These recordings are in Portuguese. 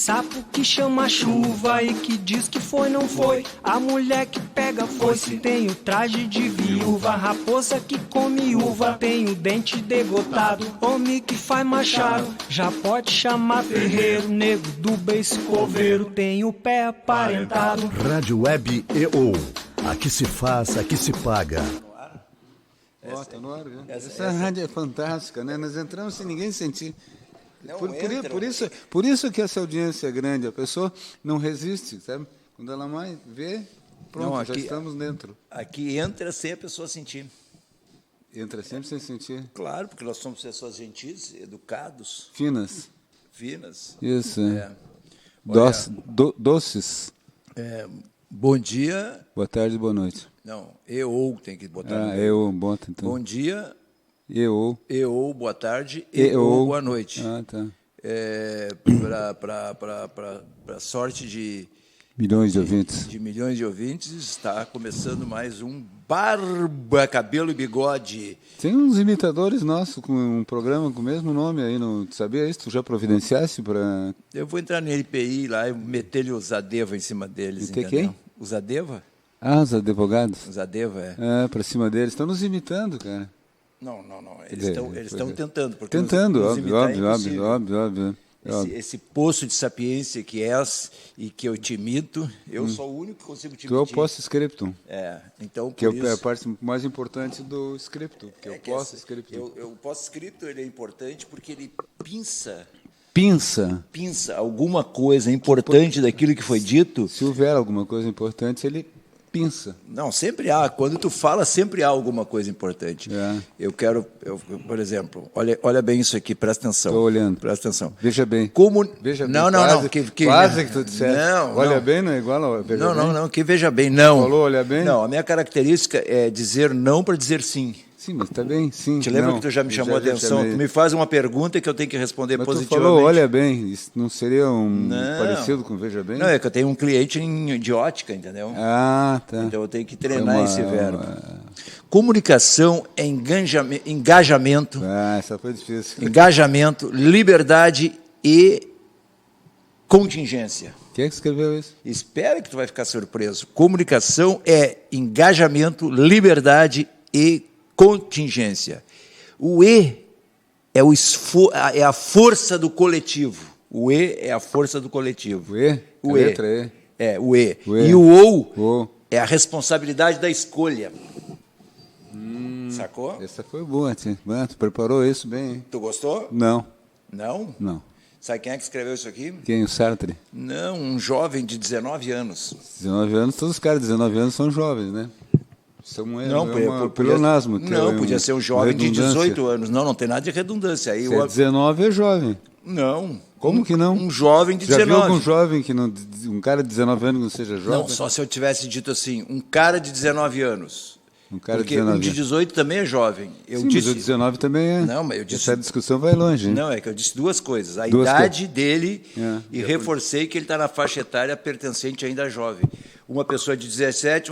sapo que chama chuva e que diz que foi, não foi. A mulher que pega foice tem o traje de viúva. Raposa que come uva tem o dente degotado. Homem que faz machado já pode chamar ferreiro. Nego do beiço coveiro tem o pé aparentado. Rádio Web EO. Aqui se faz, aqui se paga. Tá no ar, viu? Essa rádio é fantástica, né? Nós entramos sem ninguém sentir. Por isso que essa audiência é grande, a pessoa não resiste, sabe? Quando ela mais vê, pronto, não, aqui, já estamos dentro. Aqui entra sem a pessoa sentir. Entra sempre sem sentir? Claro, porque nós somos pessoas gentis, educados. Finas. Isso. É. Doces. Bom dia. Boa tarde, boa noite. Não, eu tem que botar. Bota então. Bom dia. Eu, boa tarde. Boa noite. Ah, tá. Para sorte de milhões de ouvintes. De milhões de ouvintes, está começando mais um Barba, Cabelo e Bigode. Tem uns imitadores nossos com um programa com o mesmo nome aí, não sabia isso? Tu já providenciasse para... Eu vou entrar no LPI lá e meter-lhe os Adeva em cima deles. E quem? Os Adeva? Ah, os advogados. Os Adeva, para cima deles. Estão nos imitando, cara. Não. Eles estão tentando. Porque tentando, óbvio. Esse poço de sapiência que és e que eu te imito, eu sou o único que consigo te imitar. Tu é o post-scriptum. Então, que é a parte mais importante do scriptum, que é o post-scriptum. O post-scriptum ele é importante porque ele pinça alguma coisa importante daquilo que foi dito. Se houver alguma coisa importante, ele pinça. Não, sempre há. Quando tu fala, sempre há alguma coisa importante. Por exemplo, olha bem isso aqui, presta atenção. Estou olhando. Presta atenção. Veja bem. Veja bem. Não. Quase que tu disseste. Olha bem não é igual ao veja bem? Não, que veja bem, não. Falou, olha bem? Não, a minha característica é dizer não para dizer sim. Sim, mas está bem, sim. Te lembra que tu já me chamou a atenção? Tu me faz uma pergunta que eu tenho que responder mas positivamente. Tu falou, olha bem, isso não seria parecido com veja bem? Não, é que eu tenho um cliente de ótica, entendeu? Ah, tá. Então eu tenho que treinar esse verbo. Comunicação é engajamento. Essa foi difícil. Engajamento, liberdade e contingência. Quem é que escreveu isso? Espera que tu vai ficar surpreso. Comunicação é engajamento, liberdade e contingência. O E é a força do coletivo. O E é a força do coletivo. O E? O a E. Letra E. O E. O E. E o é a responsabilidade da escolha. Sacou? Essa foi boa, tu preparou isso bem, hein? Tu gostou? Não. Não? Não. Sabe quem é que escreveu isso aqui? Quem? O Sartre? Não, um jovem de 19 anos. 19 anos, todos os caras de 19 anos são jovens, né? Pleonasmo. Não, podia ser um jovem de 18 anos. Não tem nada de redundância. Aí 19 é jovem. Não. Como que não? Um jovem de 19. Já viu algum jovem que não, um cara de 19 anos não seja jovem? Não, só se eu tivesse dito assim, um cara de 19 anos. Porque um de 18 também é jovem. Sim, mas o 19 também é. Não, mas eu disse... Essa discussão vai longe. Hein? Não, é que eu disse duas coisas. A idade dele e reforcei que ele está na faixa etária pertencente ainda a jovem. Uma pessoa de 17,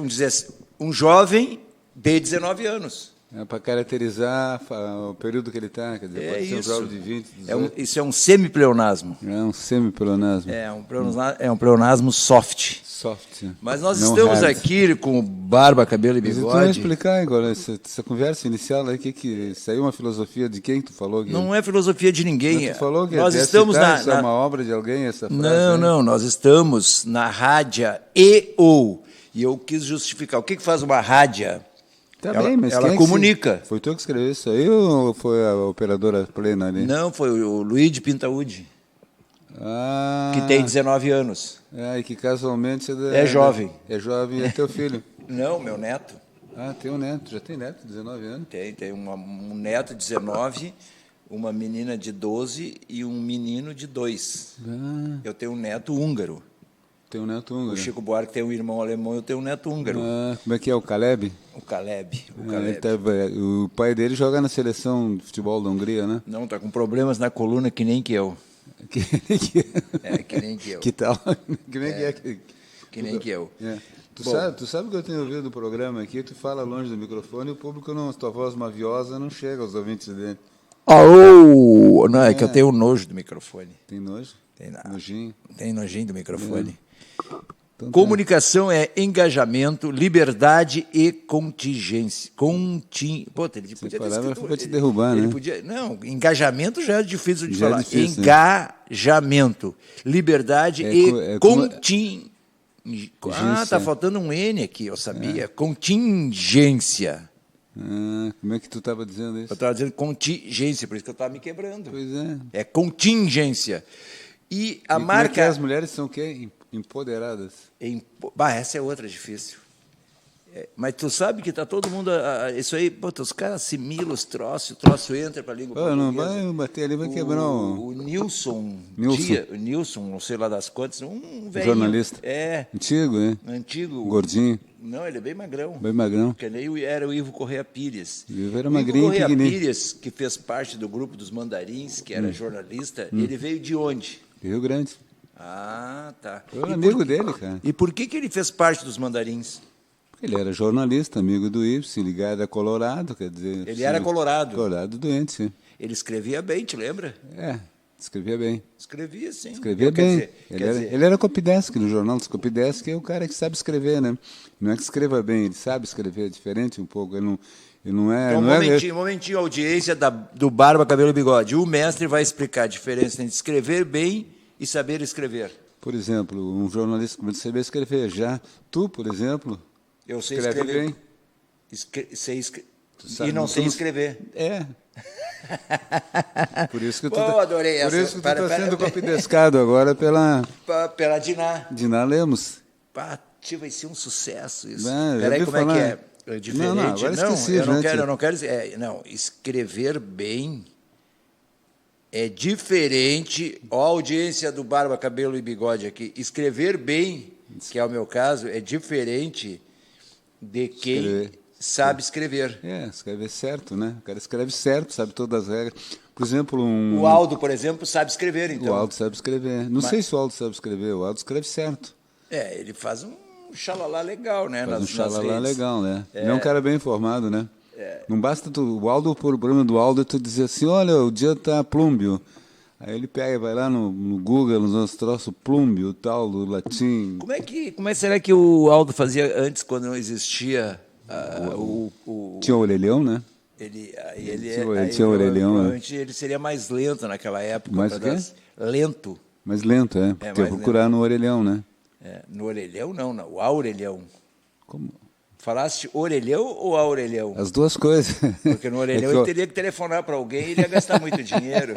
um jovem de 19 anos. É para caracterizar o período que ele está, quer dizer, pode ser um jovem de 20, 18. Isso é um semipleonasmo. É um semipleonasmo. É um pleonasmo soft. Mas nós estamos aqui com barba, cabelo e bigode. Mas tu vai explicar agora essa conversa inicial aí, que saiu uma filosofia de quem tu falou? Guilherme? Não é filosofia de ninguém. Mas tu falou que nós estamos isso é uma obra de alguém, essa frase? Não, nós estamos na rádio EO. E eu quis justificar. O que faz uma rádio? Tá bem, mas ela comunica. Foi tu que escreveu isso aí ou foi a operadora plena ali? Não, foi o Luiz de Pintaúde. Que tem 19 anos. E que casualmente é jovem. É jovem e é teu filho. Não, meu neto. Tem um neto. Já tem neto de 19 anos? Tem um neto de 19, uma menina de 12 e um menino de 2. Eu tenho um neto húngaro. Tem um neto húngaro. O Chico Buarque tem um irmão alemão, eu tenho um neto húngaro. Como é que é, o Caleb? O Caleb. O pai dele joga na seleção de futebol da Hungria, né? Não, está com problemas na coluna que nem que eu. Que nem que eu. Que tal? Que nem que nem que eu. Tu sabe que eu tenho ouvido o programa aqui, tu fala longe do microfone e o público, tua voz maviosa não chega aos ouvintes dele. Não, é que eu tenho nojo do microfone. Tem nojo? Tem nada. Nojinho. Tem nojinho do microfone. Então, Comunicação é engajamento, liberdade e contingência. Pô, ele podia ter palavra escrito... foi pra te derrubar, ele né? podia, não, engajamento já é difícil de Já é falar. difícil, né? Engajamento, liberdade e contingência. Ah, tá faltando um N aqui, eu sabia. Contingência. Como é que tu estava dizendo isso? Eu estava dizendo contingência, por isso que eu estava me quebrando. Pois é. É contingência. E a E marca... como é que as mulheres são o quê? Empoderadas. Essa é outra difícil. Mas tu sabe que está todo mundo... isso aí, os caras assimilam os troços, o troço entra para a língua portuguesa. Não vai bater ali, vai quebrar o Nilson. O Nilson, não sei lá das quantas, um velho. Jornalista. Antigo, né? Antigo. Gordinho. Não, ele é bem magrão. Bem magrão. Porque nem era o Ivo Correia Pires. O Ivo era magrinho, Correia Pires, que fez parte do grupo dos Mandarins, que era jornalista, ele veio de onde? Rio Grande. Ah, tá. Eu era amigo dele, cara. E por que ele fez parte dos Mandarins? Porque ele era jornalista, amigo do Ibsen, ligado a Colorado, quer dizer... Ele era colorado. Colorado doente, sim. Ele escrevia bem, te lembra? Escrevia bem. Escrevia, sim. Escrevia bem. Ele era Copidesc, no jornal dos Copidesc, é o cara que sabe escrever, né? Não é que escreva bem, ele sabe escrever diferente um pouco, ele não é... Então, momentinho, audiência do Barba, Cabelo e Bigode. O mestre vai explicar a diferença entre escrever bem e saber escrever. Por exemplo, um jornalista começa a saber escrever. Já tu, por exemplo... Eu sei escrever bem. E não sei escrever. Por isso que tu adorei essa. Por isso que tu está sendo copidescado agora pela Diná. Diná Lemos. Vai ser um sucesso isso. Peraí, como é que é? É diferente. Não, agora esqueci, eu não quero dizer. Escrever bem é diferente. Ó, a audiência do Barba, Cabelo e Bigode aqui. Escrever bem, que é o meu caso, é diferente de quem sabe escrever. Escrever certo, né? O cara escreve certo, sabe todas as regras. Por exemplo, o Aldo, por exemplo, sabe escrever, então. O Aldo sabe escrever. Não sei se o Aldo sabe escrever, o Aldo escreve certo. Ele faz um xalalá legal, né? Faz um xalalá legal, né? Ele é um cara bem informado, né? Não basta o problema do Aldo é tu dizer assim, olha, o dia tá plúmbio. Aí ele pega, vai lá no Google, nos troços plúmbio, tal, do latim. Como é será que o Aldo fazia antes, quando não existia Tinha o orelhão, né? Ele tinha o orelhão, provavelmente ele seria mais lento naquela época. Mais o quê? Lento. Mais lento, Tem que procurar no orelhão, né? No orelhão, não, o aurelhão. Como? Falaste orelhão ou aurelhão? As duas coisas. Porque no orelhão ele teria que telefonar para alguém e ele ia gastar muito dinheiro.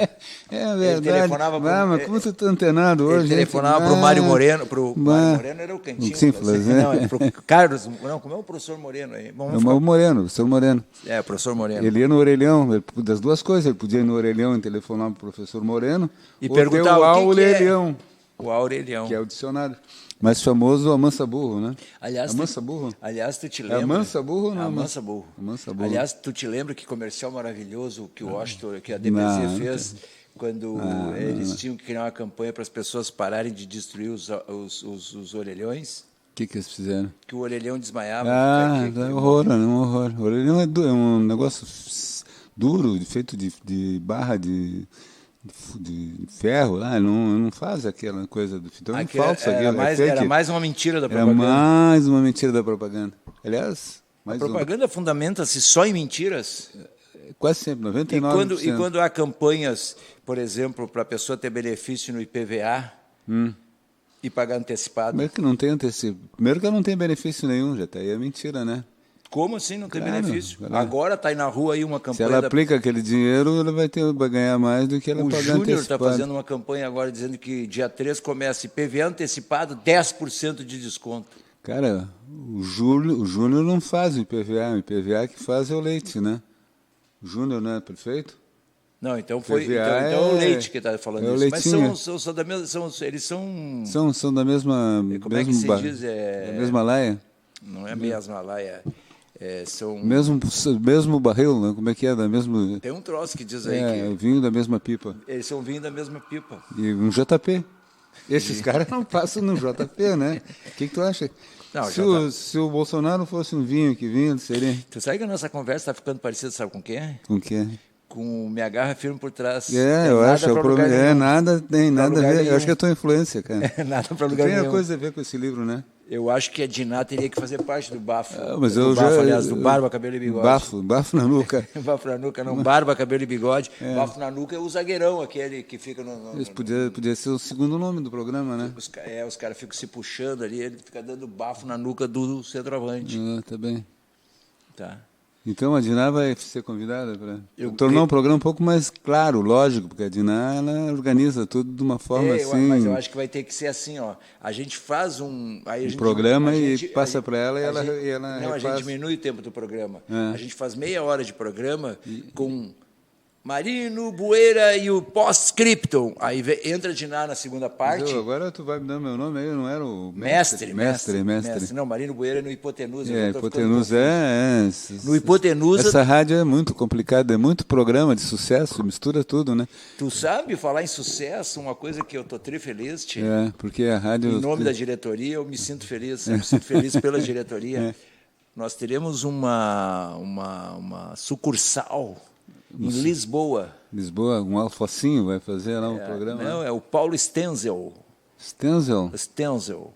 Verdade. Ele telefonava mas como você está antenado hoje? Ele telefonava para o Mário Moreno. Mário Moreno era o Cantinho. Simples, né? Não, para o Carlos. Não, como é o professor Moreno aí? O Moreno, o professor Moreno. O professor Moreno. Ele ia no orelhão, das duas coisas. Ele podia ir no orelhão e telefonar para o professor Moreno. E perguntar o aurelhão. O aurelhão. Que é o dicionário. Mais famoso, Amansa Burro, né? Amansa Burro? Aliás, tu te lembra... Amansa Burro ou não? Amansa Burro. Amansa Burro. Aliás, tu te lembra que comercial maravilhoso que o Washington, que a DBZ fez, quando eles tinham que criar uma campanha para as pessoas pararem de destruir os orelhões? O que eles fizeram? Que o orelhão desmaiava. É horror, é um horror. O orelhão é um negócio duro, feito de barra de ferro lá, não faz aquela coisa do então falso. Era mais uma mentira da propaganda. Era mais uma mentira da propaganda. Aliás, a propaganda fundamenta-se só em mentiras? Quase sempre, 99%. E quando há campanhas, por exemplo, para a pessoa ter benefício no IPVA e pagar antecipado? Primeiro que não tem Primeiro que ela não tem benefício nenhum, já está aí a mentira, né? Como assim não tem benefício? Agora está aí na rua aí uma campanha... Se ela aplica aquele dinheiro, ela vai ganhar mais do que ela pagar antecipado. O Júnior está fazendo uma campanha agora dizendo que dia 3 começa IPVA antecipado, 10% de desconto. Cara, o Júnior não faz o IPVA que faz é o Leite, né? O Júnior não é prefeito? Não, então é o Leite que está falando isso. Mas são da mesma... Eles são... São da mesma... Como é que se diz? Da mesma laia? Não é mesma laia... são... mesmo barril, né? Como é que é? Tem um troço que diz aí que... vinho da mesma pipa. Eles são vinho da mesma pipa. E um JP. Esses caras não passam no JP, né? O que tu acha? Não, se o Bolsonaro fosse um vinho, que vinho seria? Tu sabe que a nossa conversa está ficando parecida, sabe com quem? Com quem? com Me Agarra Firme por Trás. Eu nada acho. pra lugar nenhum. Nada tem nada a lugar ver. nenhum. Eu acho que é a tua influência, cara. Nada para lugar Tem nenhum. a coisa a ver com esse livro, né? Eu acho que a Diná teria que fazer parte do bafo. Mas do eu bafo, já. aliás, do barba, cabelo e bigode. Bafo na nuca. Bafo na nuca, não. Barba, cabelo e bigode. Bafo na nuca é o zagueirão, aquele que fica no Isso podia ser o segundo nome do programa, né? os caras ficam se puxando ali, ele fica dando bafo na nuca do centroavante. Tá bem. Tá. Então a Diná vai ser convidada para Eu tornar o programa um pouco mais claro, lógico, porque a Diná ela organiza tudo de uma forma assim. Mas eu acho que vai ter que ser assim, ó. A gente faz um programa e passa para ela e ela não, refaz. a gente diminui o tempo do programa. A gente faz meia hora de programa com Marino, Bueira e o pós-scriptum. Aí entra a Diná na segunda parte. Agora tu vai me dar meu nome aí, não era o Mestre. Mestre. Não, Marino Bueira no Hipotenusa. Hipotenusa No Hipotenusa. Essa rádio é muito complicada, é muito programa de sucesso, mistura tudo, né? Tu sabe falar em sucesso, uma coisa que eu tô feliz, Tio. Porque a rádio. Em nome da diretoria, eu me sinto feliz. Eu me sinto feliz pela diretoria. Nós teremos uma sucursal em Lisboa. Lisboa, um alfocinho vai fazer lá um programa. Não, é o Paulo Stenzel. Stenzel? Stenzel.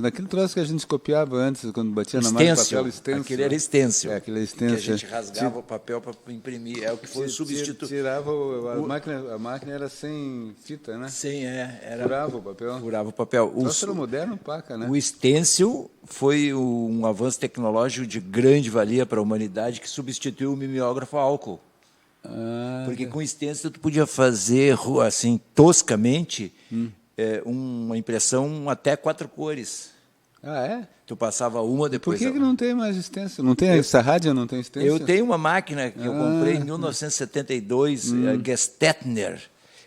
Daquele troço que a gente copiava antes, quando batia na máquina de papel, Stencil. Aquele era Stencil. Aquele é Stencil. Que a gente rasgava o papel para imprimir. É o que foi o substituto. Tirava a máquina era sem fita, né? Sim, era. Furava o papel. Furava o papel. O troço era moderno, paca, né? O Stencil foi um avanço tecnológico de grande valia para a humanidade que substituiu o mimeógrafo a álcool. Porque com o Stencil tu podia fazer, assim, toscamente, uma impressão até 4 cores. Tu passava uma, depois... Por que não tem mais Stencil? Não tem essa rádio, não tem Stencil? Eu tenho uma máquina que eu comprei em 1972, a Gestetner,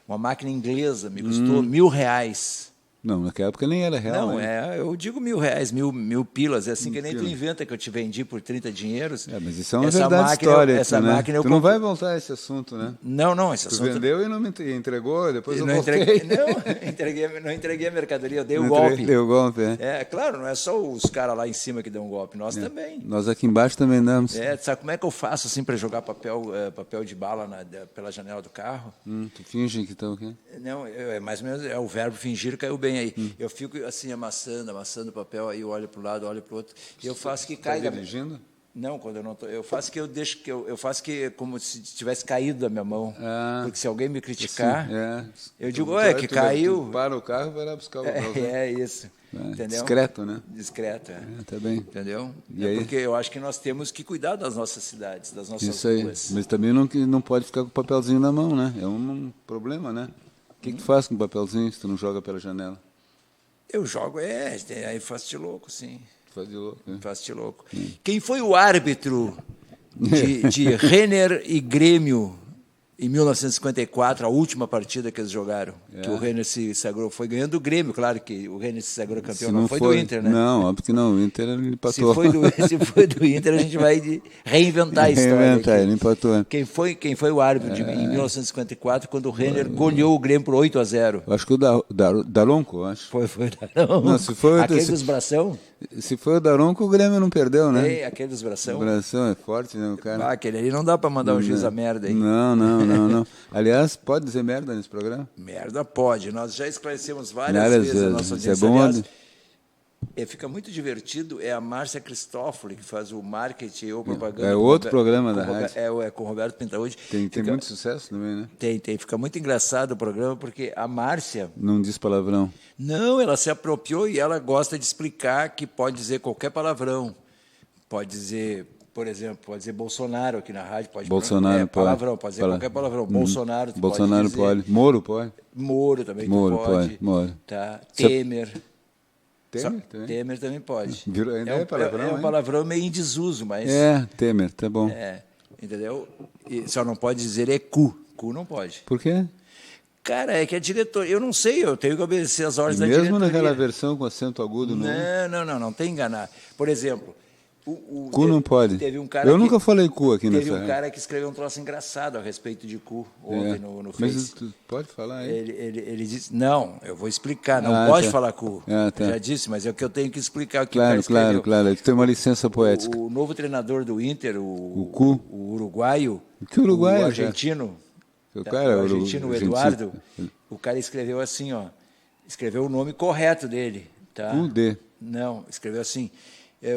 uma máquina inglesa, me custou R$1.000. Não, naquela época nem era real. Não, eu digo R$1.000, mil pilas. É assim que nem tu inventa que eu te vendi por 30 dinheiros. Mas isso é uma verdade histórica, né? Máquina tu não vai voltar a esse assunto, né? Não, esse assunto... Tu vendeu e não me entregou, depois eu não voltei. Não entreguei a mercadoria, eu dei o golpe. Deu o golpe, claro, não é só os caras lá em cima que dão um golpe, nós também. Nós aqui embaixo também damos. Sabe como é que eu faço assim para jogar papel de bala pela janela do carro? Tu finge que estão aqui? Não, é mais ou menos, o verbo fingir caiu bem aí. Eu fico assim amassando o papel, aí eu olho para o lado, olho para o outro, e eu faço que cai. Dirigindo? Não, quando eu não tô, eu faço que eu deixo que eu faço que como se tivesse caído da minha mão, porque se alguém me criticar, eu digo, que caiu. Tu para o carro e vai lá buscar o papel. Isso. Entendeu? Discreto, né? Discreto, tá bem. Entendeu? E aí? Porque eu acho que nós temos que cuidar das nossas cidades, das nossas Isso aí. ruas. Mas também não pode ficar com o papelzinho na mão, né? É um problema, né? O que tu faz com o papelzinho se tu não joga pela janela? Eu jogo, aí faço de louco, sim. Faz de louco. Faço de louco. Quem foi o árbitro de Renner e Grêmio em 1954, a última partida que eles jogaram? Que o Renner se sagrou, foi ganhando o Grêmio, claro que o Renner se sagrou campeão, não foi do Inter, né? Não, óbvio que não, o Inter ele empatou. Se foi do Inter, a gente vai reinventar a história. Ele empatou. Quem foi o árbitro em 1954, quando o Renner goleou o Grêmio por 8-0? Acho que o Daronco, acho. Foi Daronco. Não, se foi aquele dos bração? Se foi o Daronco, o Grêmio não perdeu, né? Aquele dos bração. O bração é forte, né, o cara? Aquele ali não dá para mandar um juiz a merda, hein? Não. Aliás, pode dizer merda nesse programa? Merda pode. Nós já esclarecemos várias vezes a nossa audiência. Isso é bom. Aliás, fica muito divertido, é a Márcia Cristófoli que faz o marketing ou propaganda. É outro programa da rádio. É com o Roberto Pintaúdi. Tem muito sucesso também, né? Tem. Fica muito engraçado o programa, porque a Márcia... Não diz palavrão. Não, ela se apropriou e ela gosta de explicar que pode dizer qualquer palavrão. Pode dizer, por exemplo, pode dizer Bolsonaro aqui na rádio. Bolsonaro pode. Palavrão, pode dizer qualquer palavrão. Bolsonaro, Bolsonaro pode dizer. Moro pode. Moro também pode. Moro. Tá. Temer. Temer também pode. Ainda palavrão, é um palavrão meio em desuso, mas... Temer, tá bom. Entendeu? E só não pode dizer cu. Cu não pode. Por quê? Cara, é que a diretoria... Eu não sei, eu tenho que obedecer as ordens da diretoria. Mesmo naquela versão com acento agudo? Não tem enganar. Por exemplo, Cu não pode. Teve um cara Eu nunca falei cu aqui nessa. Teve um cara que escreveu um troço engraçado a respeito de cu ontem no Face. Mas tu pode falar aí? Ele disse, não, eu vou explicar, não Ah, pode tá. falar cu. Tá. Já disse, mas é o que eu tenho que explicar o que o cara Claro, escreveu. claro. Tem uma licença poética. O novo treinador do Inter, cu? o uruguaio, Que uruguaio, o argentino, O cara, o argentino, o argentino. Eduardo, o cara escreveu assim, ó, escreveu o nome correto dele. Tá? Cu-de. Não, escreveu assim.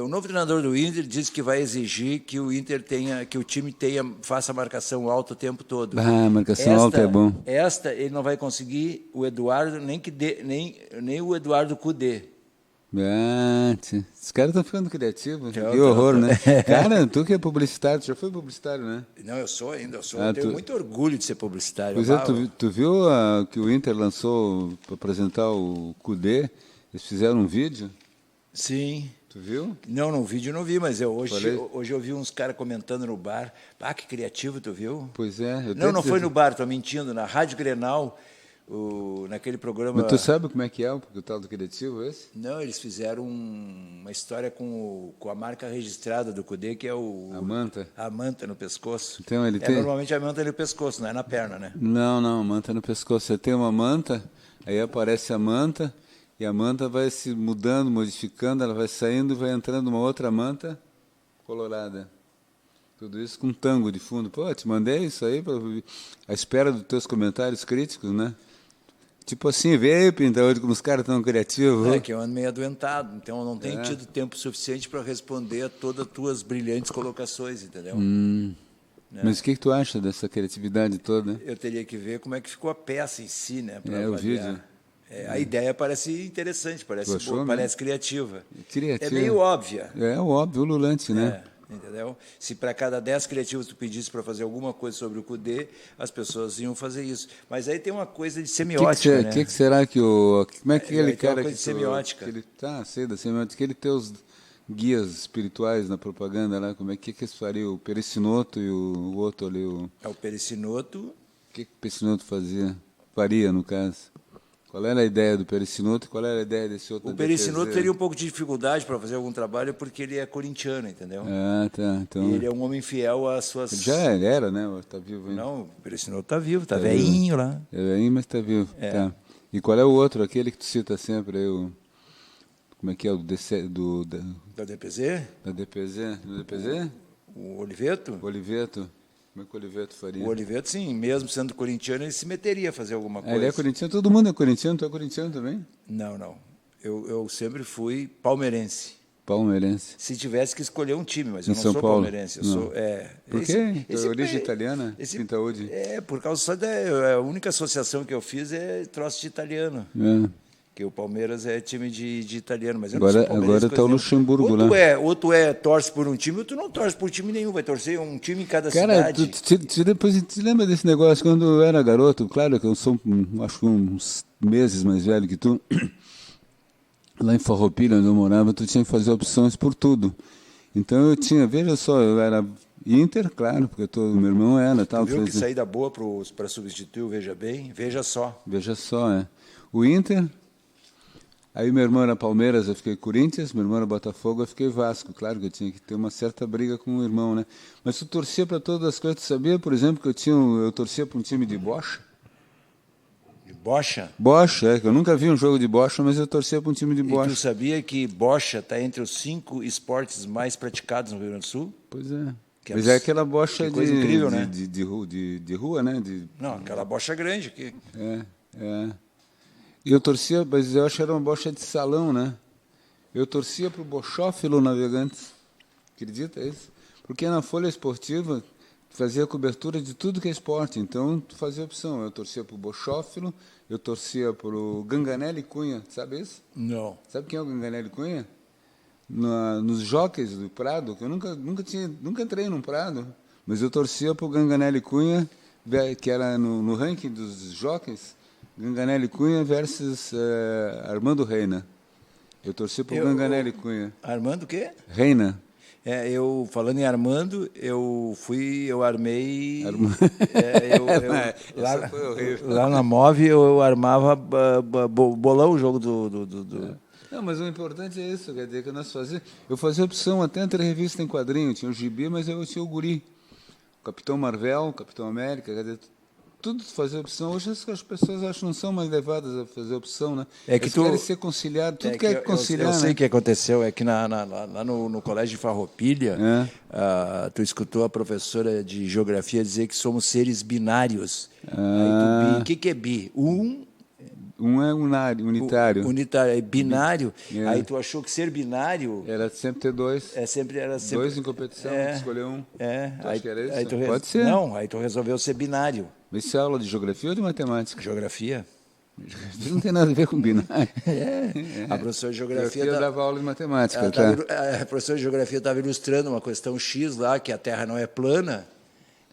O novo treinador do Inter disse que vai exigir que o Inter que o time faça marcação alta o tempo todo. Ah, marcação alta é bom. Esta ele não vai conseguir o Eduardo nem o Eduardo Cudê. Os caras estão ficando criativos. Que horror, né? Cara, tu que é publicitário, tu já foi publicitário, né? Não, eu sou ainda. Eu tenho muito orgulho de ser publicitário. Pois é, tu viu que o Inter lançou para apresentar o Cudê? Eles fizeram um vídeo? Sim. Tu viu? Não, no vídeo eu não vi, mas hoje eu vi uns caras comentando no bar. Ah, que criativo, tu viu? Pois é. Não foi no bar, estou mentindo. Na Rádio Grenal, naquele programa... Mas tu sabe como é que é o tal do criativo esse? Não, eles fizeram uma história com a marca registrada do Cudê, que é a manta. A manta no pescoço. Então ele tem... Normalmente a manta é no pescoço, não é na perna, né? Não, manta no pescoço. Você tem uma manta, aí aparece a manta, e a manta vai se mudando, modificando, ela vai saindo e vai entrando uma outra manta colorada. Tudo isso com tango de fundo. Pô, te mandei isso aí à espera dos teus comentários críticos, né? Tipo assim, vê aí, Pinta, hoje como os caras estão criativos. É que eu ando meio adoentado, então eu não tenho tido tempo suficiente para responder a todas as tuas brilhantes colocações, entendeu? Mas o que tu acha dessa criatividade toda? Eu teria que ver como é que ficou a peça em si, né? O vídeo. A ideia parece interessante, parece boa, parece criativa. Criativa. É meio óbvia. É óbvio, ululante, né? Entendeu? Se para cada 10 criativos tu pedisse para fazer alguma coisa sobre o Cudê, as pessoas iam fazer isso. Mas aí tem uma coisa de semiótica, né? O que será que como é que aquele cara que semiótica. Sei da semiótica, que ele tem os guias espirituais na propaganda lá, como é que eles fariam? O Pericinoto e o outro ali, o Pericinoto. O que o Pericinoto faria, no caso? Qual era a ideia do Pericinoto e qual era a ideia desse outro? O Pericinoto teria um pouco de dificuldade para fazer algum trabalho porque ele é corintiano, entendeu? Tá. Então... E ele é um homem fiel às suas... Ele já era, né? Está vivo ainda. Não, o Pericinoto está vivo, está velhinho lá. É velhinho, mas está vivo. Tá. E qual é o outro, aquele que tu cita sempre aí, como é que é? Da DPZ? Da DPZ? Do DPZ? O Oliveto? Oliveto. Como é que o Oliveto faria? O Oliveto, sim, mesmo sendo corintiano, ele se meteria a fazer alguma coisa. Ele é corintiano? Todo mundo é corintiano? Tu é corintiano também? Não. Eu sempre fui palmeirense. Palmeirense. Se tivesse que escolher um time, mas eu não São sou Paulo. palmeirense. Eu Não. sou, Por quê? Origem italiana? Pintaúdi? Por causa só a única associação que eu fiz é troço de italiano. Que o Palmeiras é time de italiano, mas eu não sou palmeirense. Agora está o Luxemburgo lá. Ou tu torce por um time, ou tu não torce por time nenhum, vai torcer um time em cada Cara, cidade. depois te lembra desse negócio, quando eu era garoto, claro que eu sou, acho que uns meses mais velho que tu, lá em Farroupilha, onde eu morava, tu tinha que fazer opções por tudo. Então eu tinha, veja só, eu era Inter, claro, porque meu irmão era. Tal, tu viu que saída boa para substituir o Veja Bem? Veja só. Veja só, O Inter... Aí meu irmão era Palmeiras, eu fiquei Corinthians, meu irmão era Botafogo, eu fiquei Vasco. Claro que eu tinha que ter uma certa briga com o irmão, né? Mas tu torcia para todas as coisas. Tu sabia, por exemplo, que eu torcia para um time de bocha? De bocha? Bocha, que eu nunca vi um jogo de bocha, mas eu torcia para um time de bocha. E tu sabia que bocha está entre os 5 esportes mais praticados no Rio Grande do Sul? Pois é. Mas é aquela bocha incrível, né? de rua, né? Não, aquela bocha grande aqui. E eu torcia, mas eu acho que era uma bocha de salão, né? Eu torcia para o Bochófilo Navegantes. Acredita isso? Porque na Folha Esportiva fazia cobertura de tudo que é esporte. Então, tu fazia opção. Eu torcia para o Bochófilo, eu torcia para o Ganganelli Cunha. Sabe isso? Não. Sabe quem é o Ganganelli Cunha? Nos jockeys do Prado, que eu nunca entrei num Prado, mas eu torcia para o Ganganelli Cunha, que era no ranking dos jockeys, Ganganelli Cunha versus Armando Reina. Eu torci para o Ganganelli Cunha. Armando o quê? Reina. Eu, falando em Armando, eu armei... Foi horrível. Lá na MOV eu armava bolão o jogo do... Não, mas o importante é isso, quer dizer, que nós fazíamos... Eu fazia opção até entre revista em quadrinho, tinha o Gibi, mas eu tinha o Guri. O Capitão Marvel, o Capitão América, quer dizer, tudo fazer opção. Hoje as pessoas acho que não são mais levadas a fazer opção, né? É que eles tu querem ser conciliados, tudo quer conciliar, eu sei né? o que aconteceu, é que lá no Colégio de Farroupilha, tu escutou a professora de geografia dizer que somos seres binários. Aí o que é bi? Um é unitário. Unitário, é binário. Aí tu achou que ser binário Era sempre ter dois. era sempre Dois em competição, escolher um. Tu acha que era isso? Aí tu Pode ser. Não, aí tu resolveu ser binário. Mas isso é aula de geografia ou de matemática? Geografia? Isso não tem nada a ver com binário. A professora de geografia dava aula de matemática, tá? A professora de geografia estava ilustrando uma questão X lá, que a Terra não é plana.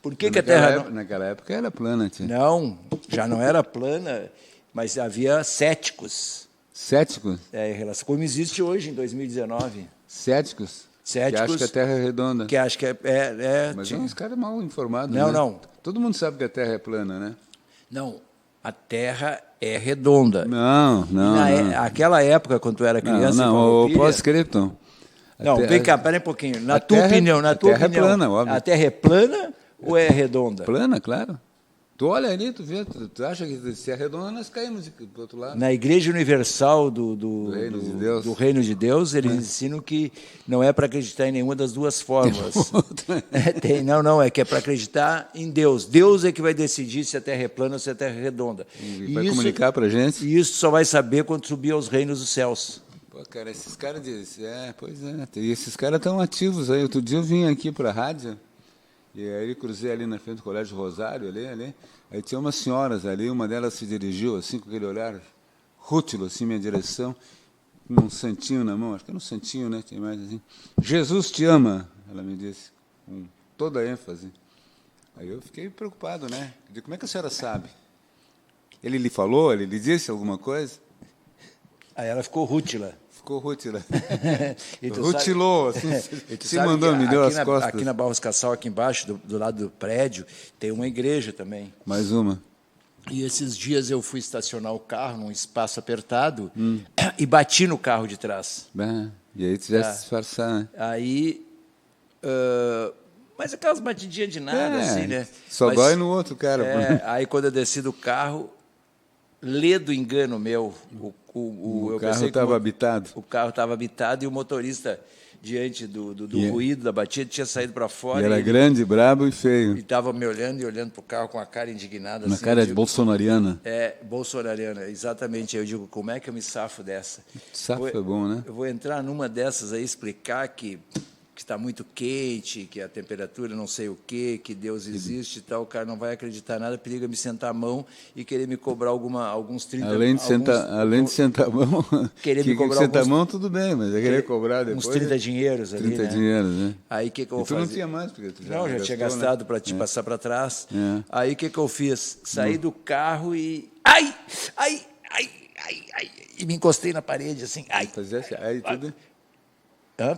Por que a Naquela Terra época, naquela época era plana, tia. não, já não era plana, mas havia céticos. Céticos? Em relação, como existe hoje, em 2019. Céticos? Céticos. Que acham que a Terra é redonda. Que acho que Mas são uns caras mal informados, Não, né? não. Todo mundo sabe que a Terra é plana, né? Não, a Terra é redonda. Não. Aquela época, quando tu era criança... Não, em o Farroupilha- pós-scriptum. Não, vem cá, pera um pouquinho. Na tua opinião, a Terra é plana, óbvio. a Terra é plana ou é redonda? Plana, claro. Tu olha ali, tu vê, tu acha que se é redonda, nós caímos do outro lado. Na Igreja Universal do Reino de Deus. do Reino de Deus, eles ensinam que não é para acreditar em nenhuma das duas formas. É que é para acreditar em Deus. Deus é que vai decidir se a Terra é plana ou se a Terra é redonda. E vai comunicar para a gente. E isso só vai saber quando subir aos reinos dos céus. Pô, cara, esses caras dizem... pois é. E esses caras estão ativos aí. Outro dia eu vim aqui para a rádio, e aí cruzei ali na frente do Colégio Rosário, ali. Aí tinha umas senhoras ali, uma delas se dirigiu assim, com aquele olhar rútilo, assim, minha direção, com um santinho na mão, acho que era um santinho, né? Tinha mais assim. Jesus te ama, ela me disse, com toda a ênfase. Aí eu fiquei preocupado, né? Eu digo, como é que a senhora sabe? Ele lhe falou, ele lhe disse alguma coisa? Aí ela ficou rútila. Ficou rútila. Rutilou, assim, se mandou, me deu as costas. Aqui na Barros Cassal, aqui embaixo, do lado do prédio, tem uma igreja também. Mais uma. E esses dias eu fui estacionar o carro num espaço apertado e bati no carro de trás. E aí tivesse disfarçar, né? Aí... mas aquelas batidinhas de nada, assim, né? Só mas, dói no outro, cara. Aí quando eu desci do carro, lê do engano meu. O carro estava habitado. O carro estava habitado e o motorista, diante do ruído da batida, tinha saído para fora. E era grande, brabo e feio. E estava me olhando e olhando para o carro com a cara indignada. Uma assim, cara de bolsonariana. Bolsonariana, exatamente. Eu digo, como é que eu me safo dessa? Safo é bom, né? Eu vou entrar numa dessas aí, explicar que está muito quente, que a temperatura não sei o quê, que Deus existe e tal, o cara não vai acreditar nada, periga me sentar a mão e querer me cobrar alguns 30... Além de sentar a mão, querer me cobrar sentar a mão tudo bem, mas é querer cobrar depois... Uns 30 dinheiros ali, 30 dinheiros, né? Aí o que eu vou fazer? Tu não tinha mais, porque tu já Não, já tinha gastado, né? Para te passar para trás. Aí o que eu fiz? Saí do carro e... Ai! E me encostei na parede, assim. Ai! Fazer assim, aí tudo...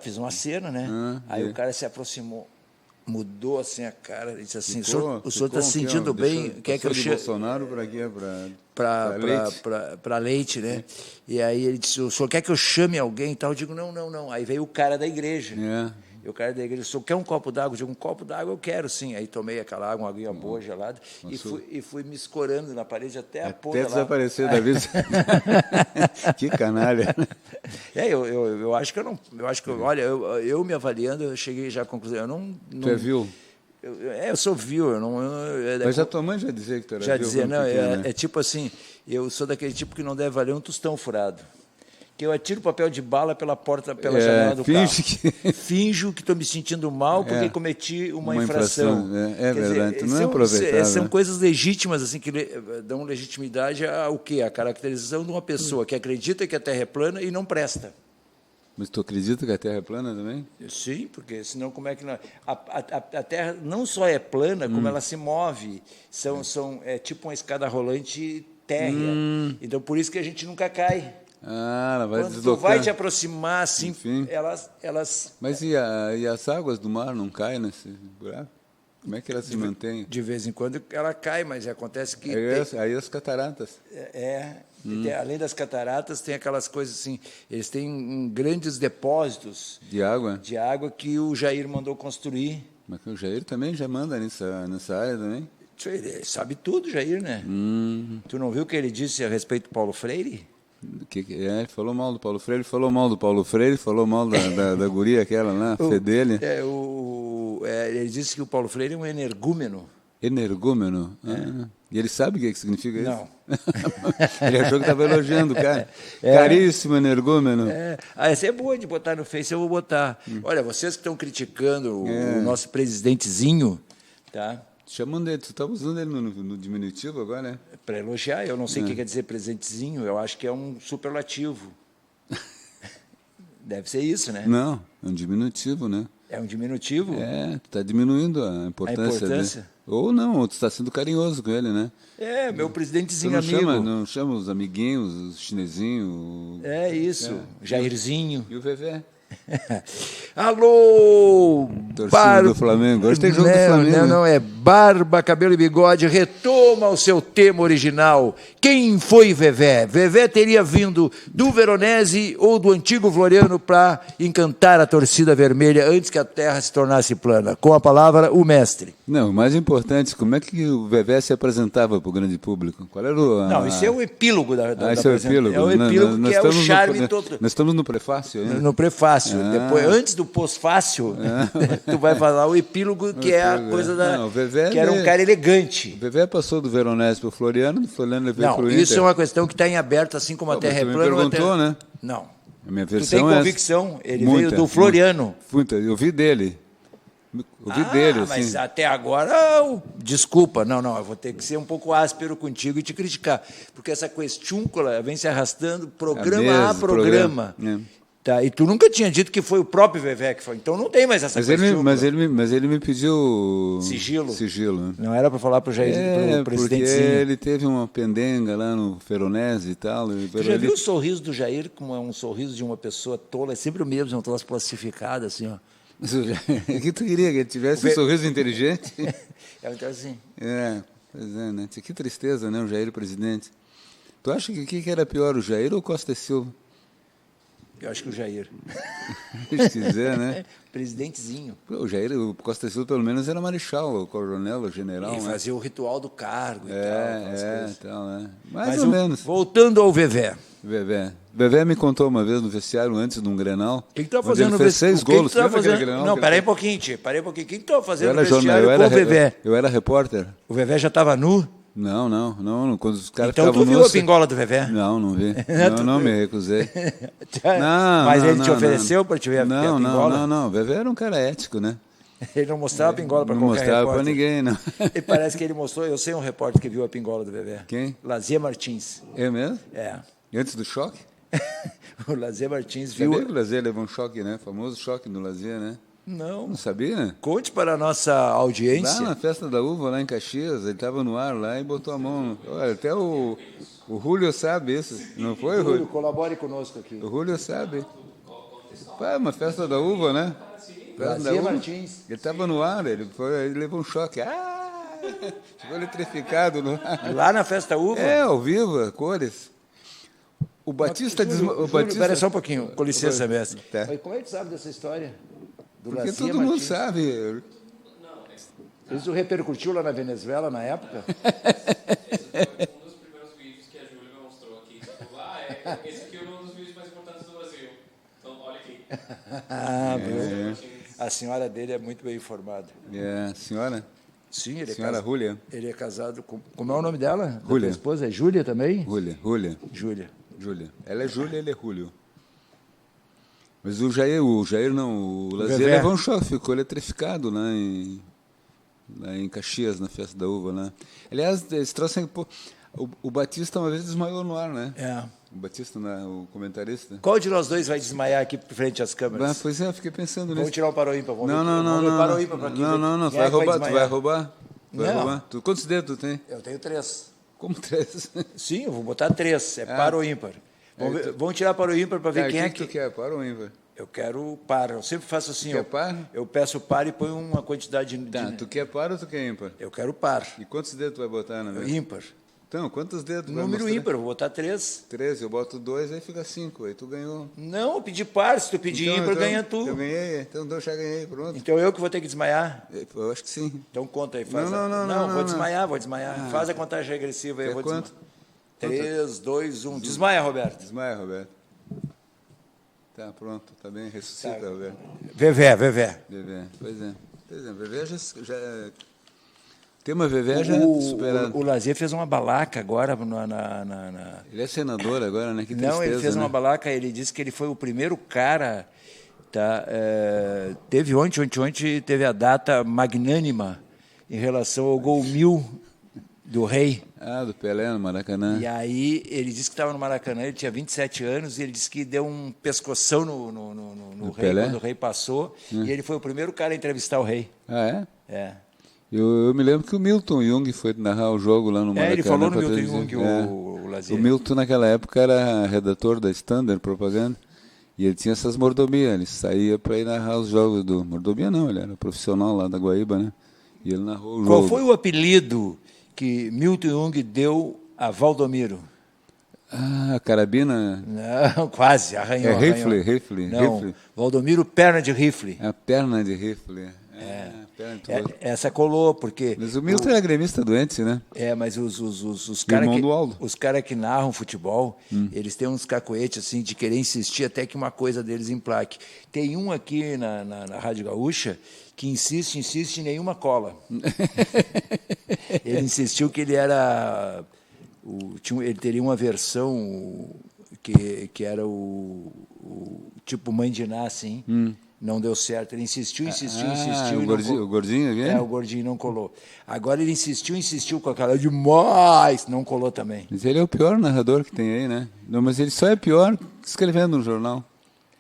Fiz uma cena, né? Aí o cara se aproximou, mudou assim a cara, e disse assim, o senhor está se sentindo bem? Quer que eu chame? Bolsonaro para quê? Para leite, né? E aí ele disse, o senhor quer que eu chame alguém e tal? Eu digo, não. Aí veio o cara da igreja. E o cara da igreja disse, o senhor quer um copo d'água? Eu digo, um copo d'água eu quero, sim. Aí tomei aquela água, uma aguinha boa, gelada, e fui me escorando na parede até a ponta lá. Até desaparecer da vida. Que canalha. Eu acho que olha, eu me avaliando, eu cheguei já à conclusão, eu não... Tu é vil? Eu sou vil, eu não... Mas a tua mãe já dizia que tu era vil? Já dizia, não, é tipo assim, eu sou daquele tipo que não deve valer um tostão furado. Que eu atiro papel de bala pela janela do carro. Finjo que estou me sentindo mal porque cometi uma infração. É verdade, tu não é aproveitável. São coisas legítimas, assim, que dão legitimidade ao quê? A caracterização de uma pessoa que acredita que a Terra é plana e não presta. Mas tu acredita que a Terra é plana também? Sim, porque senão como é que... A Terra não só é plana, como ela se move. É tipo uma escada rolante térrea. Então, por isso que a gente nunca cai. Ela vai quando deslocar. Tu vai te aproximar, assim, elas... Mas e as águas do mar não caem nesse buraco? Como é que ela se mantém? De vez em quando ela cai, mas acontece que... Aí as cataratas. Além das cataratas, tem aquelas coisas assim, eles têm grandes depósitos De água? de água que o Jair mandou construir. Mas que o Jair também já manda nessa área também? Ele sabe tudo, Jair, né? Tu não viu o que ele disse a respeito do Paulo Freire? Ele falou mal do Paulo Freire, falou mal do Paulo Freire, falou mal da guria aquela lá, Fedele. Ele disse que o Paulo Freire é um energúmeno. Energúmeno? E ele sabe o que significa isso? Não. Ele achou que estava elogiando o cara. Caríssimo energúmeno. Essa é boa de botar no Face, eu vou botar. Olha, vocês que estão criticando o nosso presidentezinho, tá? Chamando ele, tu está usando ele no diminutivo agora, né? Para elogiar, eu não sei o que quer dizer presentezinho, eu acho que é um superlativo. Deve ser isso, né? Não, é um diminutivo, né? É um diminutivo? Tu está diminuindo a importância dele. Ou não, ou tu está sendo carinhoso com ele, né? Meu presidentezinho não amigo. Não chama os amiguinhos, os chinesinhos. Isso, Jairzinho. E o Vevé? Alô! Torcida do Flamengo. Hoje tem jogo do Flamengo. Não, é Barba, Cabelo e Bigode. Retoma o seu tema original. Quem foi Vevé? Vevé teria vindo do Veronese ou do antigo Floriano para encantar a torcida vermelha antes que a terra se tornasse plana. Com a palavra, o mestre. Não, o mais importante, como é que o Vevé se apresentava para o grande público? Qual era o... Não, isso é o epílogo da esse é o epílogo. É o epílogo que é o charme todo. Nós estamos no prefácio ainda. No prefácio. Depois, antes do pós-fácil, tu vai falar o epílogo, que é a coisa da... Não, o Vevé que era um cara elegante. O Vevé passou do Veronese para o Floriano, do Floriano levou para o Inter. Isso é uma questão que está em aberto, assim como a Terra é plana. Você me perguntou, né? Não. A minha Tu versão tem convicção, ele veio do Floriano. Eu ouvi dele. Dele, mas assim. até agora, desculpa, não, eu vou ter que ser um pouco áspero contigo e te criticar, porque essa questiúncula vem se arrastando programa a programa. Tá, e tu nunca tinha dito que foi o próprio Vevé que foi, então não tem mais essa questiúncula. Mas ele me pediu sigilo. Não era para falar para o Jair, pro presidentezinho. Porque ele teve uma pendenga lá no Veronese e tal. Tu já viu o sorriso do Jair, como é um sorriso de uma pessoa tola? É sempre o mesmo, é um troço plastificado, assim, ó. O que tu queria? Que ele tivesse um sorriso inteligente? Então, assim. Pois é, né? Que tristeza, né? O Jair presidente. Tu acha que o que era pior, o Jair ou o Costa e Silva? Eu acho que o Jair. Se quiser, né? Presidentezinho. O Costa e Silva, pelo menos, era marechal, o coronel, o general. E fazia o ritual do cargo e tal. Né? Mais ou menos. Voltando ao Vevé. Vevé me contou uma vez no vestiário, antes de um Grenal. O que tu estava fazendo no vestiário? 6 gols. Não, peraí um pouquinho, tio. Peraí um pouquinho. O que tu estava fazendo no vestiário com o Vevé? Eu era repórter. O Vevé já estava nu? Não. Quando os caras então tu viu a pingola do Vevé? Não vi. Não, me recusei. Mas ele te ofereceu para te ver a pingola? Não. O Vevé era um cara ético, né? Ele não mostrava a pingola para qualquer repórter. Não mostrava para ninguém, não. E parece que ele mostrou, eu sei um repórter que viu a pingola do Vevé. Quem? Lazier Martins. É mesmo? É. Antes do choque? O Lazier Martins viu... Sabia que o Lazier levou um choque, né? O famoso choque do Lazier, né? Não sabia, né? Conte para a nossa audiência. Lá na festa da uva, lá em Caxias, ele estava no ar lá e botou a mão. Olha, até o Júlio sabe isso. Não foi, Júlio? Colabore conosco aqui. O Júlio sabe. Foi uma festa da uva, né? Lazier Martins. Ele estava no ar, ele levou um choque. Ficou eletrificado no ar. Lá na festa uva? Ao vivo, a cores. O Batista... Espera só um pouquinho, com licença, mestre. Tá. Mas como é que tu sabe dessa história? Porque todo mundo sabe. Isso repercutiu lá na Venezuela, na época? Esse foi um dos primeiros vídeos que a Júlia me mostrou aqui. Esse aqui é um dos vídeos mais importantes do Brasil. Então, olha aqui. A senhora dele é muito bem informada. A senhora? Sim, ele senhora Júlia. Ele é casado com... Como é o nome dela? Júlia. A esposa é Júlia também? Júlia. Ela é Júlia, ele é Júlio. Mas o Jair não, o Lazier levou um choque, ficou eletrificado lá em Caxias, na festa da uva, né? Aliás, esse troço aí, o Batista uma vez desmaiou no ar, né? O Batista, o comentarista. Qual de nós dois vai desmaiar aqui frente às câmeras? Pois eu fiquei pensando nisso. Vamos tirar o paroímpa. Não, tu vai roubar. Quantos dedos tu tem? Eu tenho 3. Como 3? Sim, eu vou botar 3, par ou ímpar. Vamos tirar para o ímpar para ver quem é que... tu quer, par ou ímpar? Eu quero par. Eu sempre faço assim. Quer par? Eu peço par e ponho uma quantidade Tá, tu quer par ou tu quer ímpar? Eu quero par. E quantos dedos tu vai botar na mesa? Ímpar. Então, quantos dedos tu vai Número mostrar? ímpar, eu vou botar 3. 13, eu boto 2, aí fica 5, aí tu ganhou. Não, eu pedi par. Se tu pedir ímpar, ganha tu. Eu ganhei, então eu já ganhei, pronto. Então eu que vou ter que desmaiar? Eu acho que sim. Então conta aí. Faz Não, vou desmaiar. Faz a contagem regressiva aí. É Eu vou quanto? 3, 2, 1. Desmaia, Roberto. Desmaia, Roberto. Tá, pronto, tá bem, ressuscita, Tá. Roberto. Vevé. Vevé, pois é. Vevé já tem uma Vevé já superada. O Lazier fez uma balaca agora Ele é senador agora, né? Que Não, ele tristeza, fez né? uma balaca, ele disse que ele foi o primeiro cara. Tá, teve ontem teve a data magnânima em relação ao gol 1000 do Rei. Ah, do Pelé no Maracanã. E aí ele disse que estava no Maracanã, ele tinha 27 anos, e ele disse que deu um pescoção no Rei, Pelé? quando o Rei passou, e ele foi o primeiro cara a entrevistar o Rei. Ah, é? É. Eu me lembro que o Milton Jung foi narrar o jogo lá no Maracanã. Ele falou no pra Milton televisão. Jung, o Lazier. O Milton, naquela época, era redator da Standard Propaganda, e ele tinha essas mordomias, ele saía para ir narrar os jogos do... Mordomia não, ele era profissional lá da Guaíba, né? E ele narrou o jogo. Qual foi o apelido que Milton Jung deu a Valdomiro? Ah, carabina... Não, quase, arranhou. É rifle, arranhou. rifle, Não, rifle. Valdomiro, perna de rifle. A perna de rifle. Perna de tolo. Essa colou, porque... Mas o Milton era gremista doente, né? Mas os Irmão do Aldo. caras que narram futebol, eles têm uns cacoetes assim, de querer insistir até que uma coisa deles emplaque. Tem um aqui na Rádio Gaúcha que insiste e nenhuma cola. Ele insistiu que ele era... ele teria uma versão que era o tipo Mãe de Ná, assim. Não deu certo. Ele insistiu. O gordinho aqui? O gordinho não colou. Agora ele insistiu com aquela demais, não colou também. Mas ele é o pior narrador que tem aí, né? Não, mas ele só é pior escrevendo no jornal.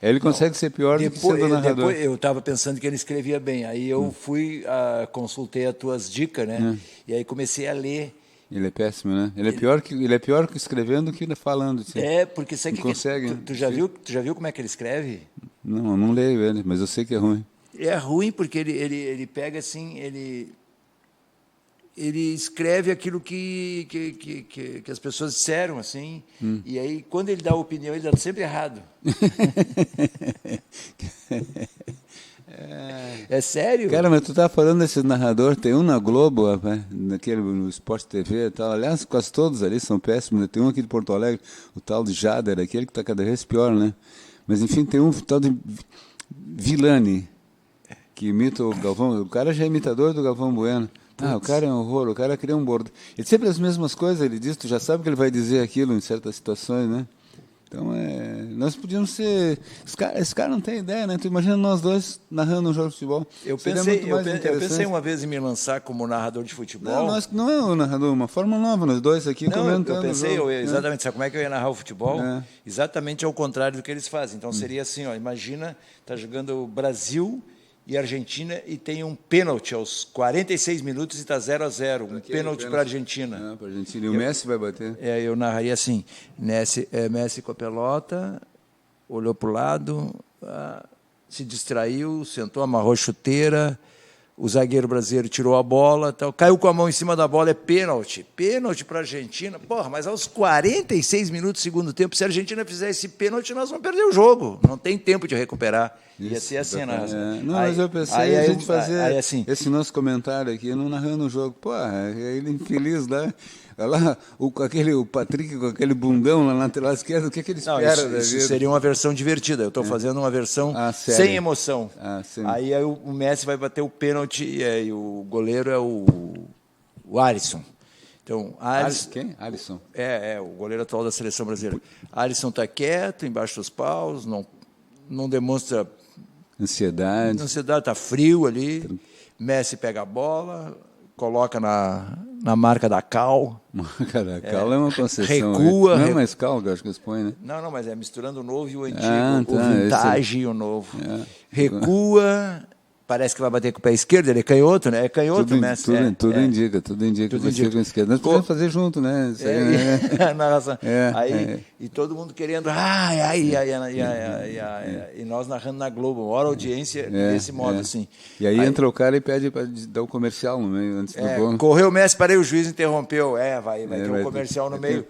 Ele consegue ser pior do que sendo narrador. Depois eu estava pensando que ele escrevia bem. Aí eu consultei as tuas dicas, né? E aí comecei a ler. Ele é péssimo, né? Ele é pior que escrevendo do que falando. Assim. Porque sabe Não consegue, né? tu já viu como é que ele escreve? Não, eu não leio ele, mas eu sei que é ruim. É ruim porque ele pega assim, ele escreve aquilo que as pessoas disseram, assim, e aí, quando ele dá a opinião, ele dá sempre errado. É sério? Cara, mas tu tá falando desse narrador, tem um na Globo, rapaz, naquele, no Sport TV e tal, aliás, quase todos ali são péssimos, né? Tem um aqui de Porto Alegre, o tal de Jader, aquele que tá cada vez pior, né? Mas, enfim, tem um tal de Villani, que imita o Galvão, o cara já é imitador do Galvão Bueno. O cara é um horror, o cara cria um bordo. Ele sempre as mesmas coisas, ele diz, tu já sabe que ele vai dizer aquilo em certas situações, né? Então, nós podíamos ser... Esse cara não tem ideia, né? Tu imagina nós dois narrando um jogo de futebol. Eu pensei uma vez em me lançar como narrador de futebol. Não é o narrador, uma forma nova, nós dois aqui comentando. Eu pensei, o jogo, exatamente, sabe como é que eu ia narrar o futebol? Exatamente ao contrário do que eles fazem. Então, seria assim, ó, imagina, tá jogando o Brasil e Argentina e tem um pênalti aos 46 minutos e está 0-0, um pênalti para a Argentina. Para a Argentina. E o Messi vai bater. Eu narraria assim, Messi com a pelota, olhou para o lado, se distraiu, sentou, amarrou a chuteira, o zagueiro brasileiro tirou a bola, tal, caiu com a mão em cima da bola, é pênalti para a Argentina. Porra, mas aos 46 minutos do segundo tempo, se a Argentina fizer esse pênalti, nós vamos perder o jogo. Não tem tempo de recuperar. Ia ser assim, Não, mas eu pensei a gente fazer esse nosso comentário aqui, não narrando o jogo. Porra, ele infeliz lá. Olha lá, o Patrick com aquele bundão na lateral esquerda, o que ele espera da vida? Isso seria uma versão divertida. Eu estou fazendo uma versão sem emoção. Aí o Messi vai bater o pênalti e o goleiro é o Alisson. Então, quem? Alisson. O goleiro atual da seleção brasileira. Alisson está quieto, embaixo dos paus, não demonstra ansiedade, está frio ali. Messi pega a bola, coloca na marca da Cal. Marca da Cal é uma concessão. Recua. Não é mais Cal que eu acho que eles põem, né? Não, mas é misturando o novo e o antigo, o vintage e o novo. É. Recua, parece que vai bater com o pé esquerdo, ele é canhoto, né? É canhoto, Tudo, Messi. tudo indica que vai ser com a esquerda. Nós podemos fazer junto, né? Isso aí, né? A narração. É, E todo mundo querendo, e nós narrando na Globo, maior audiência desse modo, assim. E aí entra o cara e pede para dar o comercial no meio, antes do gol. Correu o Messi, parei, o juiz interrompeu. Vai ter um comercial no meio.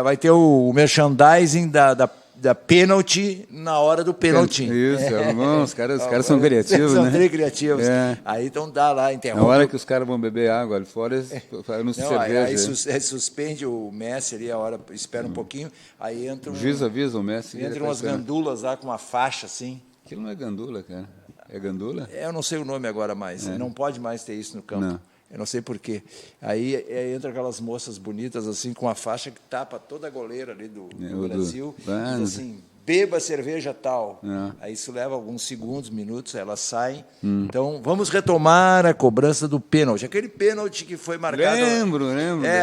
Vai ter o merchandising da pênalti na hora do pênalti. Isso, bom, os caras são criativos, são né? São criativos. Aí então dá lá, interrompe. Na hora que os caras vão beber água ali fora, eles fazem cerveja. Aí suspende o Messi ali, a hora, espera um pouquinho, aí entra O juiz avisa o Messi. Entram umas gandulas lá com uma faixa assim. Aquilo não é gandula, cara. É gandula? Eu não sei o nome agora mais. Não pode mais ter isso no campo. Não. Eu não sei porquê. Aí entra aquelas moças bonitas assim, com a faixa que tapa toda a goleira ali do Brasil. Diz assim, beba cerveja tal. Aí isso leva alguns segundos, minutos, elas saem. Então, vamos retomar a cobrança do pênalti. Aquele pênalti que foi marcado... Lembro.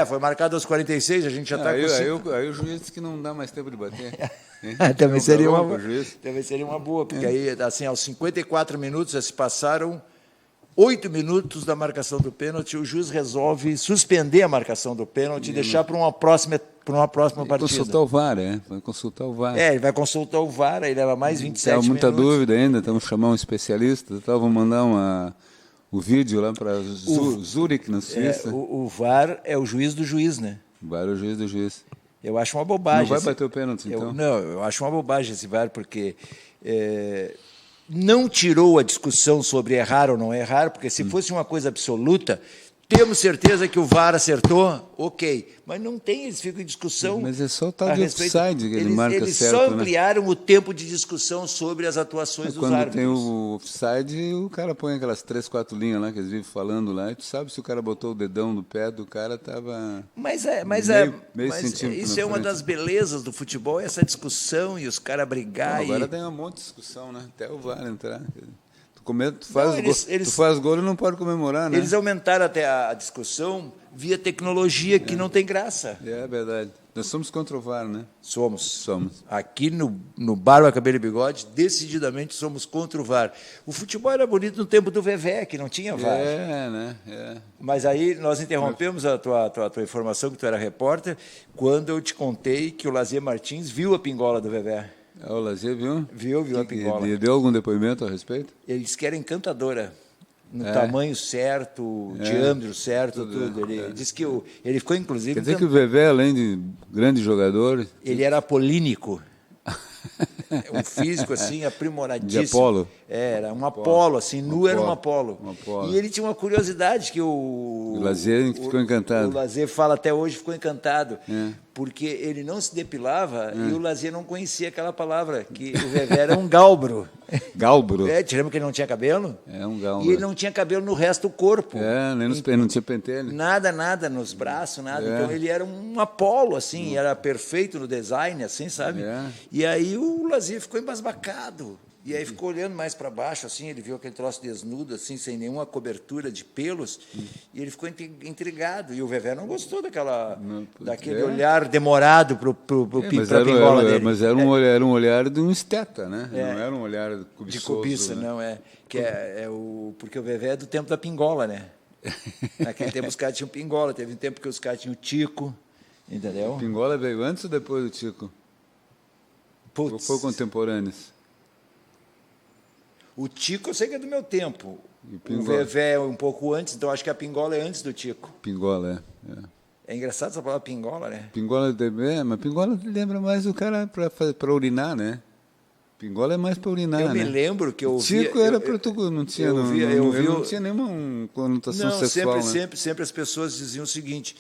Foi marcado aos 46, a gente já está com... Aí o juiz disse que não dá mais tempo de bater. Também seria uma boa, porque aí, assim, aos 54 minutos, já se passaram 8 minutos da marcação do pênalti, o juiz resolve suspender a marcação do pênalti e deixar para uma próxima partida. Consultar o VAR, Vai consultar o VAR. Ele vai consultar o VAR, aí leva mais 27 minutos. Muita dúvida ainda, estamos chamando um especialista, vamos mandar o vídeo lá para Zurich, na Suíça. O VAR é o juiz do juiz, né? O VAR é o juiz do juiz. Eu acho uma bobagem. Não vai bater o pênalti, então? Eu acho uma bobagem esse VAR, porque... não tirou a discussão sobre errar ou não errar, porque se fosse uma coisa absoluta, temos certeza que o VAR acertou, ok. Mas não tem, eles ficam em discussão. Mas é só o tal de offside que ele marca eles certo. Eles só ampliaram o tempo de discussão sobre as atuações dos árbitros. Quando tem o offside, o cara põe aquelas 3, 4 linhas lá que eles vivem falando lá, e tu sabe se o cara botou o dedão no pé do cara, estava meio centímetro isso é uma das belezas do futebol, essa discussão e os caras brigar. Agora tem um monte de discussão, né? Até o VAR entrar. Tu faz gol e não pode comemorar, né? Eles aumentaram até a discussão via tecnologia, que não tem graça. É verdade. Nós somos contra o VAR, né? Somos. Aqui no Barba, Cabelo e Bigode, decididamente somos contra o VAR. O futebol era bonito no tempo do Vevé, que não tinha VAR. Mas aí nós interrompemos a tua informação, que tu era repórter, quando eu te contei que o Lazier Martins viu a pingola do Vevé. O Lazier viu? Viu a pingola. Ele deu algum depoimento a respeito? Ele disse que era encantadora. No tamanho certo, diâmetro certo, tudo. Ele disse que ele ficou, inclusive... Quer dizer que o Vevé, além de grande jogador... Ele era apolínico. Um físico, assim, aprimoradíssimo. De Apolo? Era um Apolo, assim, era um Apolo. E ele tinha uma curiosidade que o Lazier ficou encantado. O Lazier fala até hoje, ficou encantado. Porque ele não se depilava e o Lazier não conhecia aquela palavra, que o Vevé era um galbro. Galbro? Te lembra que ele não tinha cabelo? Um galbro. E ele não tinha cabelo no resto do corpo. Nem nos pés, não tinha pentelho. Nada, nos braços, nada. Então ele era um Apolo, assim, era perfeito no design, assim, sabe? E aí o Lazier ficou embasbacado. E aí ficou olhando mais para baixo, assim, ele viu aquele troço desnudo, assim, sem nenhuma cobertura de pelos, e ele ficou intrigado. E o Vevé não gostou daquele olhar demorado para a pingola dele. Mas era um olhar de um esteta, né? Não era um olhar cobiçoso. De cobiça, né? Não, porque o Vevé é do tempo da pingola, né? Naquele tempo os caras tinham pingola, teve um tempo que os caras tinham tico, entendeu? A pingola veio antes ou depois do tico? Ou foi contemporâneos? O Tico eu sei que é do meu tempo. O Vevé é um pouco antes, então acho que a pingola é antes do Tico. Pingola, É engraçado essa palavra pingola, né? Pingola, mas pingola lembra mais o cara para urinar, né? Pingola é mais para urinar, Eu me lembro que eu ouvia... Tico era para tu, não tinha, não tinha nenhuma conotação sexual, sempre as pessoas diziam o seguinte,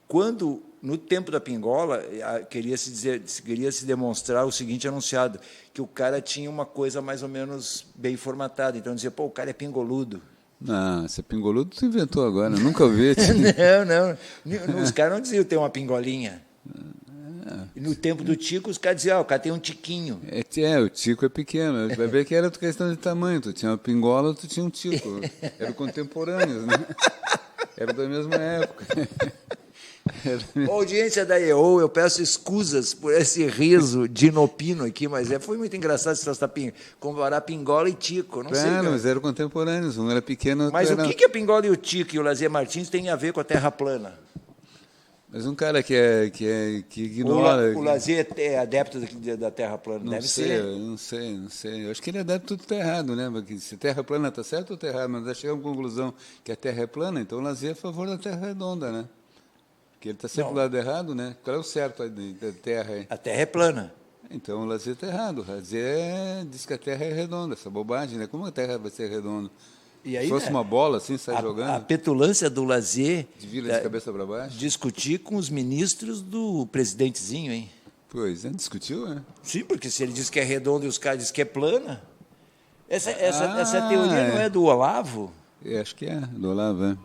quando, no tempo da pingola, queria se demonstrar o seguinte enunciado, que o cara tinha uma coisa mais ou menos bem formatada. Então, dizia, o cara é pingoludo. Não, esse pingoludo tu inventou agora, eu nunca ouvi. Não. Os caras não diziam ter uma pingolinha. E no tempo do Tico, os caras diziam, o cara tem um tiquinho. O Tico é pequeno. Vai ver que era questão de tamanho. Tu tinha uma pingola, tu tinha um Tico. Eram contemporâneos, né? Era da mesma época. Audiência da EO, eu peço escusas por esse riso de inopino aqui, mas foi muito engraçado se comparar Pingola e Tico. Não sei, cara. Mas eram contemporâneos, um era pequeno, outro Mas era... o que a Pingola e o Tico e o Lazier Martins têm a ver com a Terra plana? Mas um cara que ignora... O Lazier é adepto da Terra plana, Não deve sei, ser. não sei. Eu acho que ele é adepto tudo tá errado, né? Porque se Terra plana está certo ou está errado, mas já chegamos à conclusão que a Terra é plana, então o Lazier é a favor da Terra redonda, né? Porque ele está sempre do lado errado, né? Qual é o certo da Terra aí? A Terra é plana. Então o Lazier está errado. O Lazier diz que a Terra é redonda, essa bobagem, né? Como a Terra vai ser redonda? E aí, Se fosse né, uma bola assim, sai jogando, a petulância do Lazier de vira de cabeça para baixo. discutir com os ministros do presidentezinho, hein? Pois é, discutiu, né? Sim, porque se ele diz que é redonda e os caras dizem que é plana. Essa teoria não é do Olavo? Acho que é, do Olavo, é.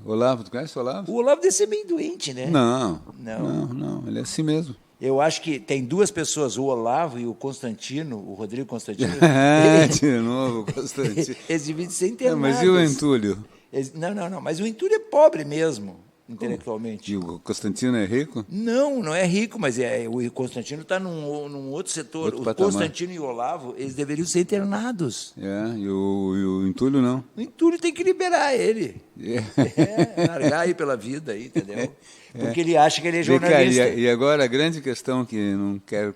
Olavo, tu conhece o Olavo? O Olavo deve ser meio doente, né? Não, Não. ele é assim mesmo. Eu acho que tem duas pessoas, o Olavo e o Constantino, o Rodrigo Constantino. De novo, Constantino. Eles deviam ser internados. Mas e o Entúlio? Não. Mas o Entúlio é pobre mesmo, intelectualmente. E o Constantino é rico? Não é rico, mas o Constantino está num outro setor. Outro O patamar. Constantino e o Olavo, eles deveriam ser internados. E o Entúlio não? O Entúlio tem que liberar ele. É. Largar aí pela vida, aí, entendeu? Porque ele acha que ele é jornalista. E agora a grande questão que não quero...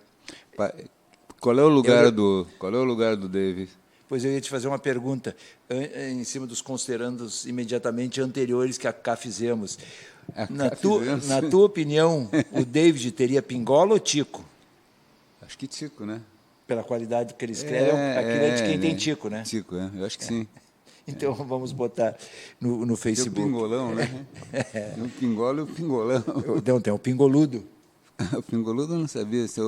Qual é o lugar do David? Pois eu ia te fazer uma pergunta em cima dos considerandos imediatamente anteriores que cá fizemos. Na tua opinião, o David teria Pingola ou Tico? Acho que Tico, né? Pela qualidade que ele escreve, aquilo é de quem tem Tico, né? Tico, eu acho que sim. Então vamos botar no Facebook. Tem o pingolão, né? Tem o pingola e o pingolão. Não, tem o pingoludo. O pingoludo eu não sabia. Esse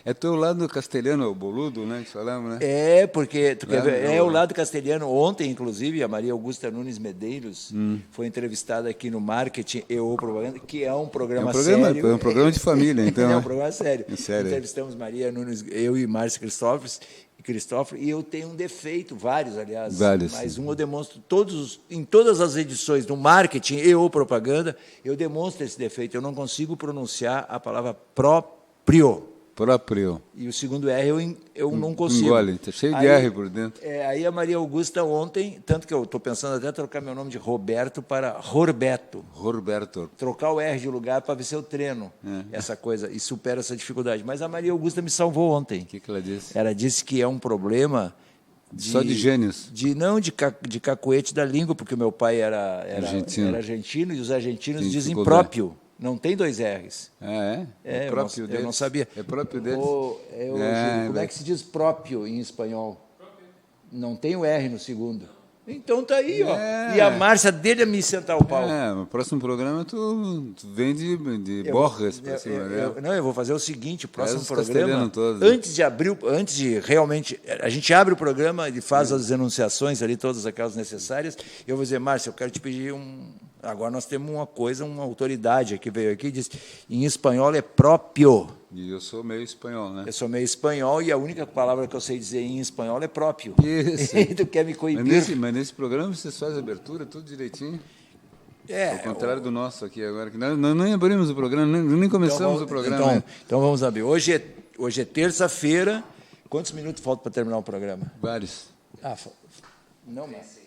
é teu lado castelhano, o boludo, né? Que falamos, né? É, porque tu quer ver, o lado castelhano. Ontem, inclusive, a Maria Augusta Nunes Medeiros foi entrevistada aqui no Marketing e ou Propaganda, que é um programa sério. É um programa de família, então. É um programa sério. É sério. Entrevistamos Maria Nunes, eu e Márcia Cristóforo, e eu tenho um defeito, vários, aliás. Vários. Mas eu demonstro em todas as edições do Marketing e ou Propaganda, eu demonstro esse defeito. Eu não consigo pronunciar a palavra próprio. Próprio. E o segundo R eu não consigo. Engole, está cheio de R por dentro. Aí a Maria Augusta ontem, tanto que eu estou pensando até trocar meu nome de Roberto para Rorbeto. Roberto. Trocar o R de lugar para ver se eu treino essa coisa e supero essa dificuldade. Mas a Maria Augusta me salvou ontem. O que ela disse? Ela disse que é um problema só de gênios. De cacuete da língua, porque o meu pai era argentino e os argentinos dizem próprio. Não tem dois R's. É próprio deles. Eu não sabia. É próprio deles. Como é que se diz próprio em espanhol? Não tem o R no segundo. Então tá aí, ó. E a Márcia dele a me sentar o pau. No próximo programa tu vem de Borges para cima dela. Eu vou fazer o seguinte, o próximo programa, todos, antes de realmente, a gente abre o programa e faz as enunciações ali, todas aquelas necessárias, eu vou dizer, Márcia, eu quero te pedir agora nós temos uma autoridade que veio aqui e disse, em espanhol é próprio. E eu sou meio espanhol, né? Eu sou meio espanhol e a única palavra que eu sei dizer em espanhol é próprio. Isso. E tu quer me coibir. Mas nesse programa vocês fazem abertura, tudo direitinho. Ao contrário do nosso aqui agora, que nós nem abrimos o programa, nem começamos o programa. Então vamos abrir. Hoje é terça-feira. Quantos minutos faltam para terminar o programa? Vários. Não, mas...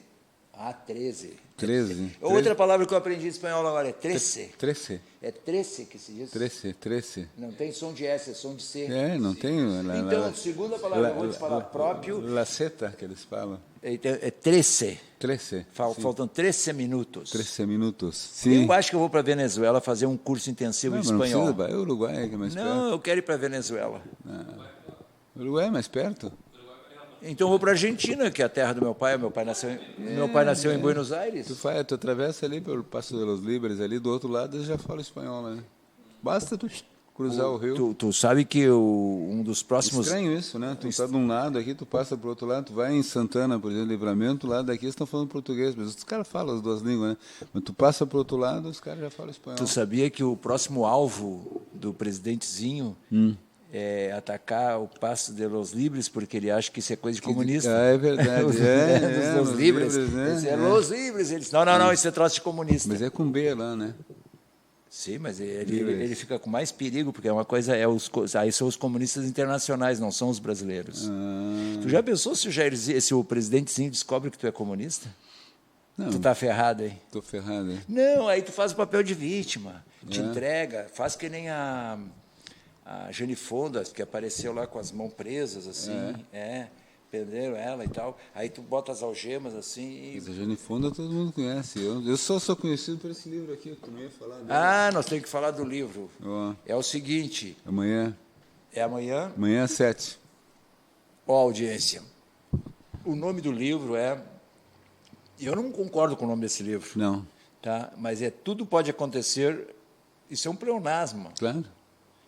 13. 13. Outra palavra que eu aprendi em espanhol agora é trece. Trece. É trece que se diz? Trece. Não tem som de S, é som de C. Não tem. Então, segunda palavra, eu vou te falar próprio. Laceta, que eles falam. É trece. Trece. Faltam 13 minutos. 13 minutos. Sim. Eu acho que eu vou para a Venezuela fazer um curso intensivo de espanhol. Não precisa, Uruguai que é mais perto. Não, eu quero ir para a Venezuela. Uruguai é mais perto? Então eu vou para a Argentina, que é a terra do meu pai. Meu pai nasceu em Buenos Aires. Tu atravessa ali pelo Passo de los Libres, ali do outro lado, eles já falam espanhol, né? Basta tu cruzar o rio. Tu sabe que um dos próximos... Estranho isso, né? Tu está de um lado aqui, tu passa para o outro lado, tu vai em Santana, por exemplo, Livramento, lá daqui eles estão falando português, mas os caras falam as duas línguas, né? Mas tu passa para o outro lado, os caras já falam espanhol. Tu sabia que o próximo alvo do presidentezinho é atacar o Passo de los Libres, porque ele acha que isso é coisa de comunista. É verdade. Los Libres. Né? Los Libres. Eles, não, isso é troço de comunista. Mas é com B lá, né? Sim, mas ele fica com mais perigo, porque é uma coisa, aí são os comunistas internacionais, não são os brasileiros. Tu já pensou se o presidentezinho descobre que tu é comunista? Não, Tu tá ferrado aí. tô ferrado. Hein? Não, aí tu faz o papel de vítima, te entrega, faz que nem a Jane Fonda, que apareceu lá com as mãos presas, assim, prenderam ela e tal. Aí tu bota as algemas assim Mas a Jane Fonda todo mundo conhece. Eu só sou conhecido por esse livro aqui, que eu não ia falar dele. Nós temos que falar do livro. Ó, É o seguinte, amanhã é amanhã, às 7. ó, audiência. O nome do livro é... Eu não concordo com o nome desse livro, Não, tá? Mas Tudo Pode Acontecer... Isso é um pleonasmo. claro.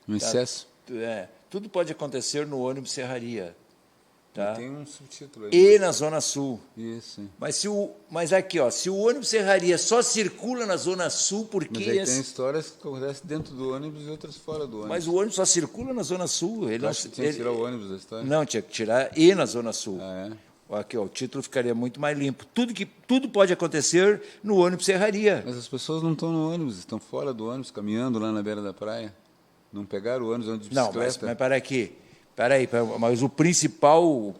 Um Tá? excesso. Tudo pode acontecer no ônibus Serraria. Tá? Tem um subtítulo aí. E na Zona Sul. Isso. Hein? Mas aqui, ó, se o ônibus Serraria só circula na Zona Sul, por Mas que... aí tem histórias que acontecem dentro do ônibus e outras fora do ônibus. Mas o ônibus só circula na Zona Sul. Ele Acho que tinha que tirar o ônibus da história. Não, tinha que tirar e na Zona Sul. Ah, é? Aqui, ó, o título ficaria muito mais limpo. Tudo pode acontecer no ônibus Serraria. Mas as pessoas não estão no ônibus, estão fora do ônibus, caminhando lá na beira da praia. Não pegaram o ônibus, andam de Não, bicicleta. mas para aqui. Peraí, mas o principal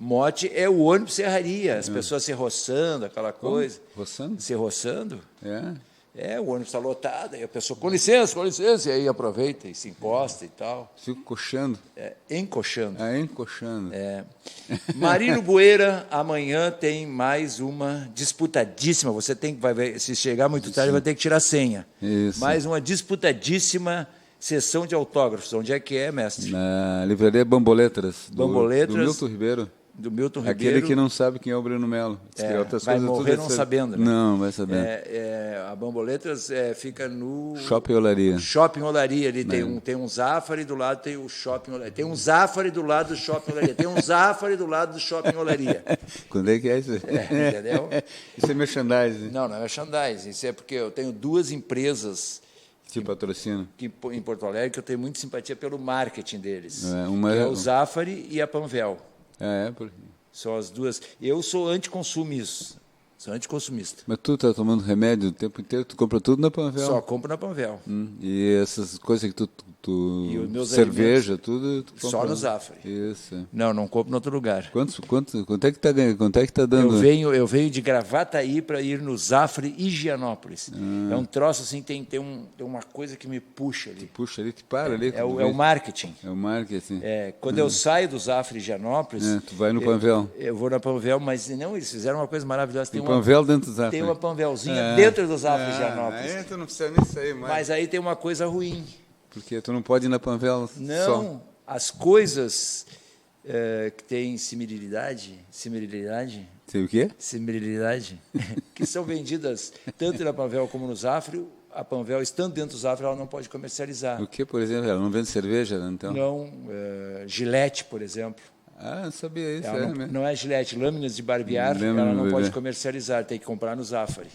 mote é o ônibus Serraria. As pessoas se roçando, aquela coisa. Roçando? Se roçando. É. O ônibus está lotado, aí a pessoa, com licença, e aí aproveita e se encosta e tal. Fico coxando. Encoxando. Encoxando. Marino Bueira, amanhã tem mais uma disputadíssima. Você vai ver, se chegar muito tarde, vai ter que tirar a senha. Isso. Mais uma disputadíssima sessão de autógrafos. Onde é que é, mestre? Na livraria Bamboletras. Bamboletras. Do Milton Ribeiro. Do Milton Ribeiro. Aquele que não sabe quem é o Breno Melo. Diz que outras vai coisas morrer tudo não sabendo. Né? Não, vai sabendo. A Bamboletras fica no... Shopping Olaria. Shopping Olaria. Ali tem um Zafari, do lado tem o Shopping Olaria. Tem um Zafari do lado do Shopping Olaria. Tem um Zafari do lado do Shopping Olaria. Quando é que é isso? Entendeu? Isso é merchandising. Não é merchandising. Isso é porque eu tenho duas empresas Que patrocina. em Porto Alegre que eu tenho muita simpatia pelo marketing deles. Uma que é o Zafari e a Panvel. Porque... São as duas. Eu sou anticonsumista. Sou anticonsumista. Mas tu tá tomando remédio o tempo inteiro, tu compra tudo na Panvel? Só compro na Panvel. E essas coisas que tu E os meus cerveja, tudo... Tu só no Zafari. Isso. Não compro em outro lugar. Quanto é que tá ganhando? Quanto é que tá dando? Eu venho de Gravataí para ir no Zafari e Higienópolis. É um troço assim, tem uma coisa que me puxa ali. Puxa ali, te para ali. É o marketing. É o marketing. Quando eu saio do Zafari e Higienópolis... tu vai no Panvel. Eu vou na Panvel, mas não, eles fizeram uma coisa maravilhosa. Tem Panvel dentro do Zafari. Tem uma Panvelzinha dentro do Zafari e Higienópolis. Aí tu não precisa nem sair mais. Mas aí tem uma coisa ruim. Porque tu não pode ir na Panvel Não, as coisas que têm similaridade, Sei o quê? que são vendidas tanto na Panvel como no Zafari, a Panvel, estando dentro do Zafari, ela não pode comercializar. O que, por exemplo? Ela não vende cerveja, então? Não, Gillette, por exemplo. Não sabia isso. Ela não é Gillette, lâminas de barbear, ela não pode comercializar, tem que comprar no Zafari.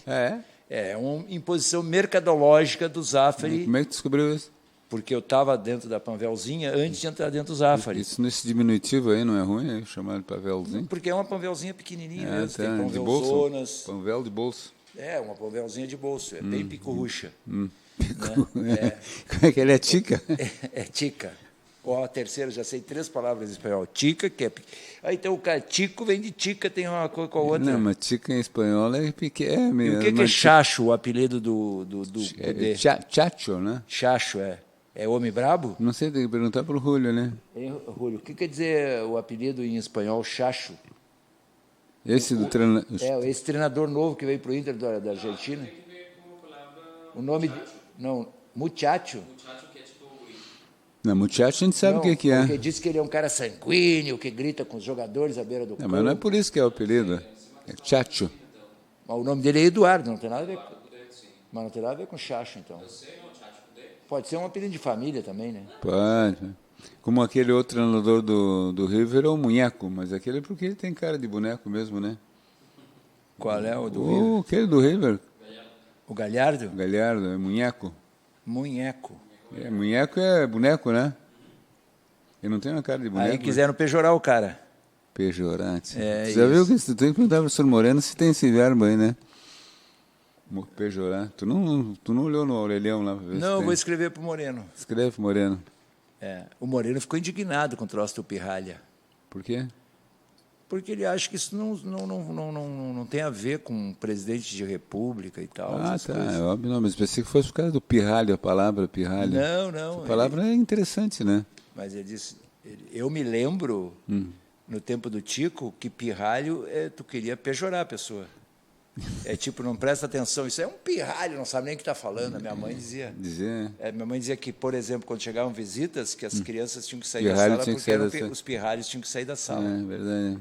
É uma imposição mercadológica do Zafari. Como é que tu descobriu isso? Porque eu estava dentro da Panvelzinha antes de entrar dentro do Zafari. Isso nesse diminutivo aí não é ruim, chamar de Panvelzinho? Porque é uma Panvelzinha pequenininha mesmo, tem de bolso? Panvelzonas. Panvel de bolso. Uma Panvelzinha de bolso, é bem picorrucha. Como é que ele é tica? É tica. Ó, a terceira, já sei 3 palavras em espanhol. Tica, que é... Aí então o cara, tico vem de tica, tem uma coisa com a outra. Não, mas tica em espanhol é pequeno. E o que é chacho, o apelido do Chacho, né? Chacho, é homem brabo? Não sei, tem que perguntar para o Julio, né? Julio, o que quer dizer o apelido em espanhol, chacho? Esse do treinador... Esse treinador novo que veio para o Inter da Argentina. O nome... Não, muchacho. Não, muchacho a gente sabe o que é. Porque diz que ele é um cara sanguíneo, que grita com os jogadores à beira do campo. Mas não é por isso que é o apelido. É Chacho. Mas o nome dele é Eduardo, não tem nada a ver com... Mas não tem nada a ver com chacho, então. Pode ser um apelido de família também, né? Pode. Como aquele outro treinador do River é o Munheco, mas aquele é porque ele tem cara de boneco mesmo, né? Qual é o do River? Aquele do River. O Galhardo? Galhardo, é Munheco. Munheco. Munheco é boneco, né? Ele não tem uma cara de boneco. Aí quiseram pejorar o cara. Pejorante. É Você já viu isso. que tu tem que perguntar para o professor Moreno se tem esse verbo aí, né? Pejorar. Tu não olhou no Aurelião lá pra ver se Não, eu tem? vou escrever para o Moreno. Escreve, Moreno. O Moreno ficou indignado com o troço do pirralha. Por quê? Porque ele acha que isso não tem a ver com presidente de república e tal. Ah, essas tá. coisas. É óbvio, não, mas pensei que fosse por causa do pirralho, a palavra pirralho. Não. A palavra é interessante, né? Mas ele disse, eu me lembro, no tempo do Tico, que pirralho tu queria pejorar a pessoa. É tipo, não presta atenção, isso é um pirralho, não sabe nem o que está falando. A minha mãe dizia. Dizer. Minha mãe dizia que, por exemplo, quando chegavam visitas, que as crianças tinham que sair da Pirralho sala tinha que porque sair eram da sala. os pirralhos tinham que sair da sala. É, verdade.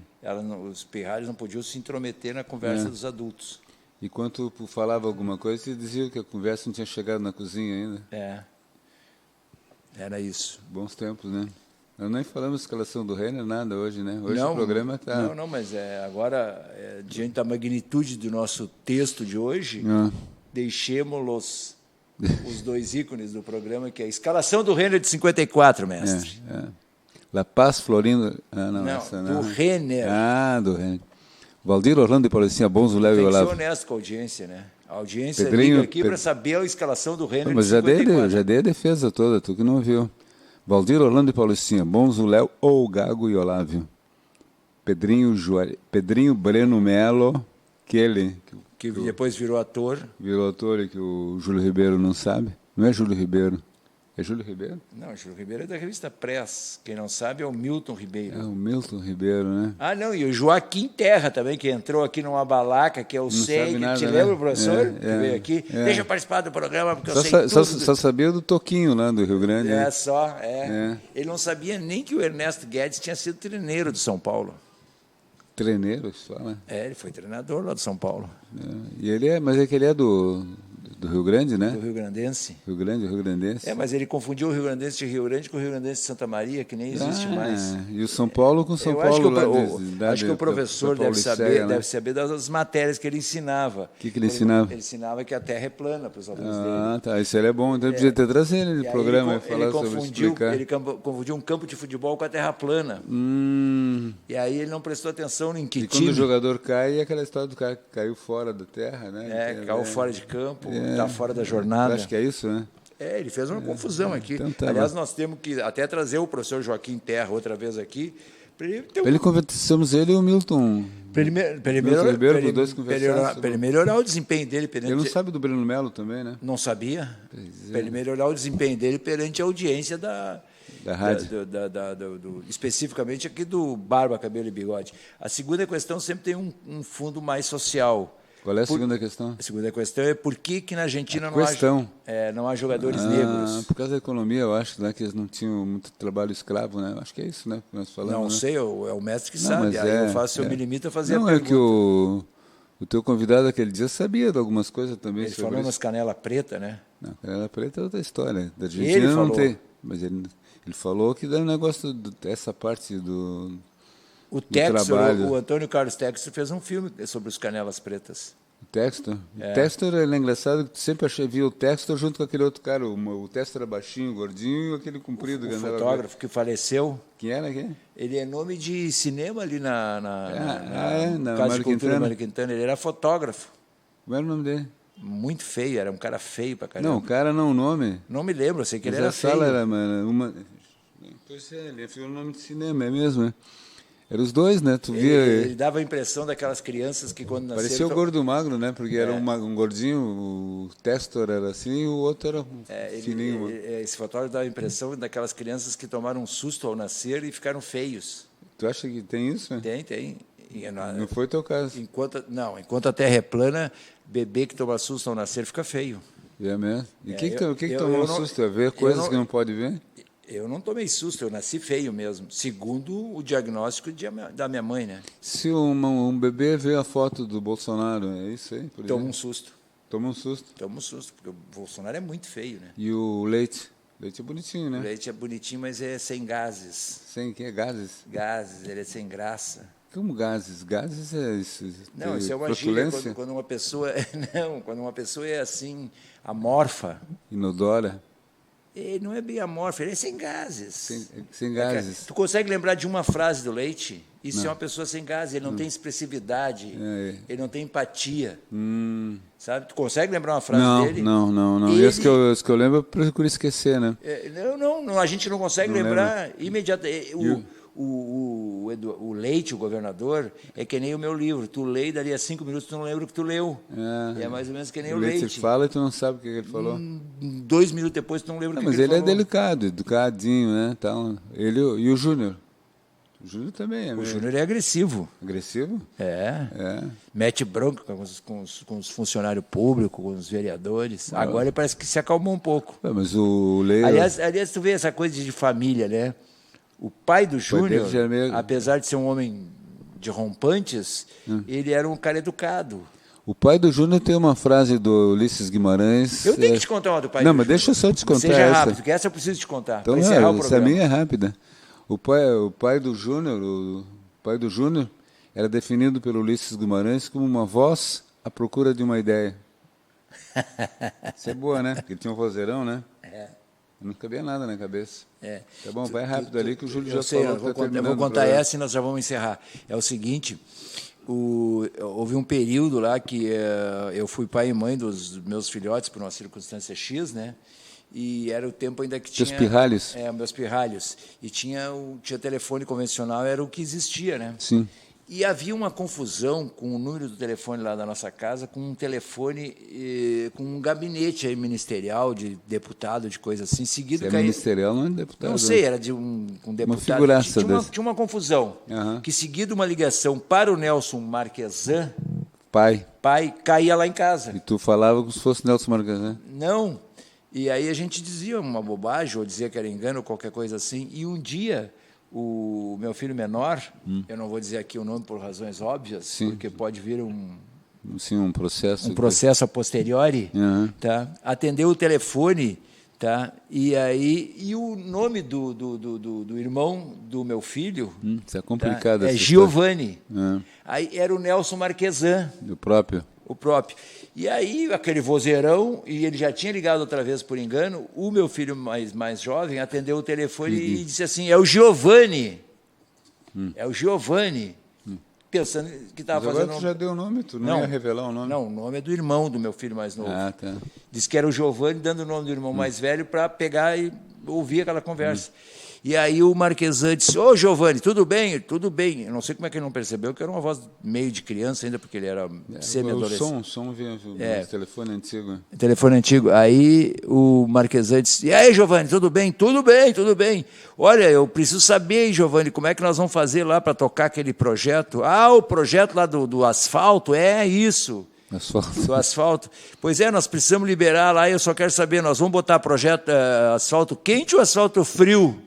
Os pirralhos não podiam se intrometer na conversa dos adultos. E quando tu falava alguma coisa, você dizia que a conversa não tinha chegado na cozinha ainda. Era isso. Bons tempos, né? Nós nem falamos escalação do Renner, nada hoje, né? Hoje Não, o programa está... Não, mas agora, diante da magnitude do nosso texto de hoje, deixemos os dois ícones do programa, que é a escalação do Renner de 54, mestre. La Paz, Florindo... Ah, não, Não, essa do não. Renner. Ah, do Renner. Valdir, Orlando e Paulicinha, Bonzo, Léo e Tem que ser Olavo. honesto com a audiência, né? A audiência Pedrinho, liga aqui para saber a escalação do Renner Mas de já 54. dei a defesa toda, tu que não viu. Valdir, Orlando e Paulicinha, Bonzo, Léo ou Gago e Olávio. Pedrinho Breno Melo, Que depois virou ator. virou ator e que o Júlio Ribeiro não sabe. Não é Júlio Ribeiro. É Júlio Ribeiro? Não, Júlio Ribeiro é da revista Press. Quem não sabe é o Milton Ribeiro. É o Milton Ribeiro, né? Ah, não, e o Joaquim Terra também, que entrou aqui numa balaca, que é o sabe SEG. nada, Te né? lembra, professor? Que É, veio aqui. é. Deixa eu participar do programa, porque eu Só, sei sa- tudo. só sabia do Toquinho lá do Rio Grande. né? É. Ele não sabia nem que o Ernesto Guedes tinha sido treineiro de São Paulo. Treineiro, só, né? Ele foi treinador lá de São Paulo, E mas é que ele é do Rio Grande, né? do Rio Grandense. Rio Grandense. Mas ele confundiu o Rio Grandense de Rio Grande com o Rio Grandense de Santa Maria, que nem existe mais. E o São Paulo com São Eu Paulo acho que, lá acho que o professor da deve Pauliceia, saber das matérias que ele ensinava. O que ele ensinava? Ele ensinava que a Terra é plana para os alunos dele. Ah, tá. Isso aí é bom. Então podia ter trazido ele E no aí programa e ele falar sobre explicar. Ele confundiu um campo de futebol com a Terra plana. E aí ele não prestou atenção em que E quando time. o jogador cai, é aquela história do cara que caiu fora da terra, né? Caiu fora de campo, está fora da jornada. Acho que é isso, né? Ele fez uma confusão aqui. Então tá, Aliás, nós temos que até trazer o professor Joaquim Terra outra vez aqui. Para ele ter Ele conversamos ele e o Milton. Para ele Milton Ribeiro, os dois conversaram para ele melhorar o desempenho dele perante... Ele não sabe do Breno Melo também, né? Não sabia? Para ele melhorar o desempenho dele perante a audiência da rádio. especificamente aqui do Barba, Cabelo e Bigode. A segunda questão sempre tem um fundo mais social. Qual é a segunda questão? A segunda questão é por que na Argentina não há jogadores Ah, negros. por causa da economia, eu acho, né, que eles não tinham muito trabalho escravo, né? Acho que é isso, né? Que nós falamos, Não né? sei, é o mestre que Não, sabe. mas Aí eu me limito a fazer a Não, pergunta. é que o teu convidado aquele dia sabia de algumas coisas também Ele sobre falou isso. nas canela preta, né? Não, Canela Preta é outra história. Da Ele Argentina não falou. tem. Mas ele falou que dá um negócio dessa parte do... O Textor, trabalho. o Antônio Carlos Textor fez um filme sobre os canelas pretas. O Textor. O Textor é engraçado que tu sempre via o Textor junto com aquele outro cara. O Textor era baixinho, gordinho, e aquele comprido. O que andava- fotógrafo que faleceu. Quem era quem? Ele é nome de cinema ali na na Casa Mário de Cultura Quintana. Mário Quintana. Ele era fotógrafo. Como era o nome dele? Muito feio, era um cara feio pra caramba. Não, o cara não, o nome. Não me lembro, eu sei que ele Mas era a sala feio. era uma... Pois é, ele foi o nome de cinema, é mesmo, né? Eram os dois, né? Tu via... Ele dava a impressão daquelas crianças que quando nasceram... Parecia o gordo magro, né? Porque era um gordinho, o Textor era assim e o outro era fininho. Esse fotógrafo dava a impressão daquelas crianças que tomaram um susto ao nascer e ficaram feios. Tu acha que tem isso? Né? Tem. Não foi teu caso. Enquanto a Terra é plana, bebê que toma susto ao nascer fica feio. É mesmo? E o que eu tomou não- susto? É ver eu coisas não- que não pode ver? Eu não tomei susto, eu nasci feio mesmo, segundo o diagnóstico da minha mãe, né? Se um bebê vê a foto do Bolsonaro, é isso aí? Por Toma um exemplo? susto. Toma um susto. Porque o Bolsonaro é muito feio, né? E o leite? Leite é bonitinho, O né? leite é bonitinho, mas é sem gases. Sem que é gases? Gases, ele é sem graça. Como gases? Gases é isso? Não, tem isso é uma gíria flatulência? quando uma pessoa... Não, quando uma pessoa é assim, amorfa, Inodora? Não é bem amorfo, ele é sem gases. Sem gases. Tu consegue lembrar de uma frase do Leite? Isso é uma pessoa sem gases, ele não tem expressividade, ele não tem empatia. Sabe? Tu consegue lembrar uma frase dele? Não. E as que eu lembro, eu procuro esquecer, né? Não, a gente não consegue lembrar imediatamente. O Leite, o governador, é que nem o meu livro. Tu lê e dali a 5 minutos tu não lembra o que tu leu. É mais ou menos que nem o Leite. Leite fala e tu não sabe o que ele falou. 2 minutos depois tu não lembra o que ele falou. Mas ele é delicado, educadinho, né? Então, ele e o Júnior. O Júnior também é. O Júnior é agressivo. Agressivo? É. Mete bronca com os funcionários públicos, com os vereadores. Agora ele parece que se acalmou um pouco. Mas o Leite... Aliás, tu vê essa coisa de família, né? O pai do Júnior, apesar de ser um homem de rompantes, ele era um cara educado. O pai do Júnior tem uma frase do Ulisses Guimarães... Eu tenho que te contar uma do pai do Não, Júnior. mas deixa eu só te contar essa. Seja rápido, porque essa eu preciso te contar, Então, para encerrar o programa. Essa minha é rápida. O pai do Júnior era definido pelo Ulisses Guimarães como uma voz à procura de uma ideia. Isso é boa, né? Porque ele tinha um vozeirão, né? Não cabia nada na cabeça. Tá bom, vai rápido ali que o Júlio já falou. Eu vou contar essa e nós já vamos encerrar. É o seguinte, houve um período lá que eu fui pai e mãe dos meus filhotes por uma circunstância X, né? E era o tempo ainda que tinha... Teus pirralhos? Meus pirralhos. E tinha telefone convencional, era o que existia, né? Sim. E havia uma confusão com o número do telefone lá da nossa casa, com um telefone, com um gabinete aí ministerial, de deputado, de coisa assim, seguido... Se é ministerial, não é deputado. Não sei, era de um deputado. Uma figuraça tinha uma confusão, que seguido uma ligação para o Nelson Marquesan, pai, caía lá em casa. E tu falava como se fosse Nelson Marquesan? Não. E aí a gente dizia uma bobagem, ou dizia que era engano, ou qualquer coisa assim. E um dia, o meu filho menor, eu não vou dizer aqui o nome por razões óbvias, porque pode vir um processo. Um processo a posteriori, tá? Atendeu o telefone, tá? E o nome do irmão do meu filho... Isso é complicado. Tá? É Giovanni. Aí era o Nelson Marquesan. O próprio. E aí, aquele vozeirão, e ele já tinha ligado outra vez por engano, o meu filho mais jovem atendeu o telefone e disse assim, é o Giovanni. É o Giovanni. Pensando que estava fazendo... Agora tu já deu o nome, tu não ia revelar o nome? Não, o nome é do irmão do meu filho mais novo. Tá. Disse que era o Giovanni, dando o nome do irmão mais velho para pegar e ouvir aquela conversa. E aí o Marquesan disse, ô Giovanni, tudo bem? Tudo bem. Eu não sei como é que ele não percebeu, que era uma voz meio de criança ainda, porque ele era semi-adolescente. O som vinha telefone antigo. Telefone antigo. Aí o Marquesan disse, e aí Giovanni, tudo bem? Tudo bem. Olha, eu preciso saber, Giovanni, como é que nós vamos fazer lá para tocar aquele projeto? O projeto lá do asfalto, isso. Do asfalto. Pois é, nós precisamos liberar lá, eu só quero saber, nós vamos botar projeto asfalto quente ou asfalto frio?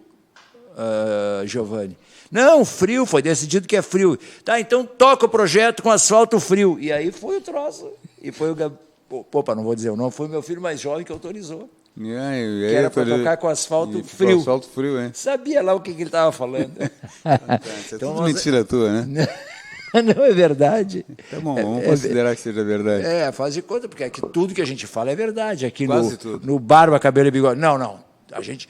Giovanni. Não, frio, foi decidido que é frio. Tá, então toca o projeto com asfalto frio. E aí foi o troço. E foi não vou dizer o nome, foi o meu filho mais jovem que autorizou. Que era para tocar com asfalto frio. Asfalto frio, hein? Sabia lá o que ele estava falando. Isso é tudo mentira tua, né? Não é verdade. Tá bom, vamos considerar que seja verdade. Faz de conta, porque aqui tudo que a gente fala é verdade. Aqui tudo. No Barba, Cabelo e Bigode. Não. A gente...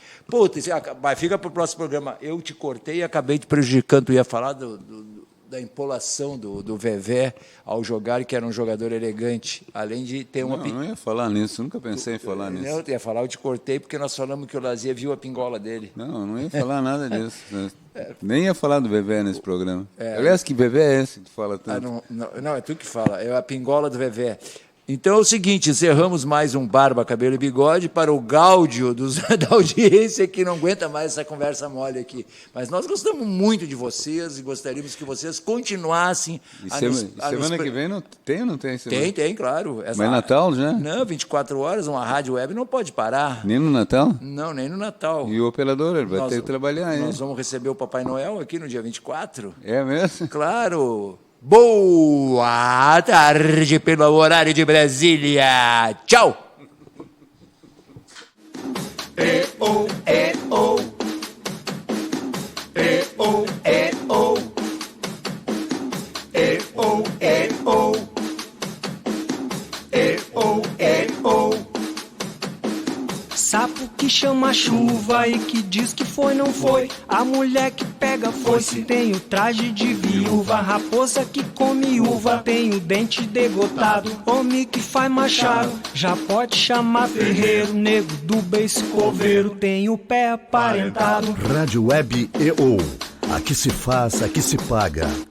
fica para o próximo programa. Eu te cortei e acabei te prejudicando. Tu ia falar da empolação do Vevé ao jogar, que era um jogador elegante, além de ter uma... Não ia falar nisso, nunca pensei em falar nisso. Não, tu ia falar, eu te cortei, porque nós falamos que o Lazia viu a pingola dele. Não ia falar nada disso. Nem ia falar do Vevé nesse programa. Aliás, que Vevé é esse que tu fala tanto? Não, é tu que fala, é a pingola do Vevé. Então é o seguinte, encerramos mais um Barba, Cabelo e Bigode para o gáudio da audiência que não aguenta mais essa conversa mole aqui. Mas nós gostamos muito de vocês e gostaríamos que vocês continuassem... Semana que vem não tem ou não tem? Tem, claro. Mas Natal já? Não, 24 horas, uma rádio web não pode parar. Nem no Natal? Não, nem no Natal. E o operador, ele vai ter que trabalhar aí. Nós vamos receber o Papai Noel aqui no dia 24. É mesmo? Claro. Boa tarde pelo horário de Brasília. Tchau. Sapo que chama chuva e que diz que foi, não foi. A mulher que pega foice tem o traje de viúva. Raposa que come uva tem o dente degotado. Homem que faz machado já pode chamar ferreiro. Nego do beiço coveiro tem o pé aparentado. Rádio Web EO. Aqui se faz, aqui se paga.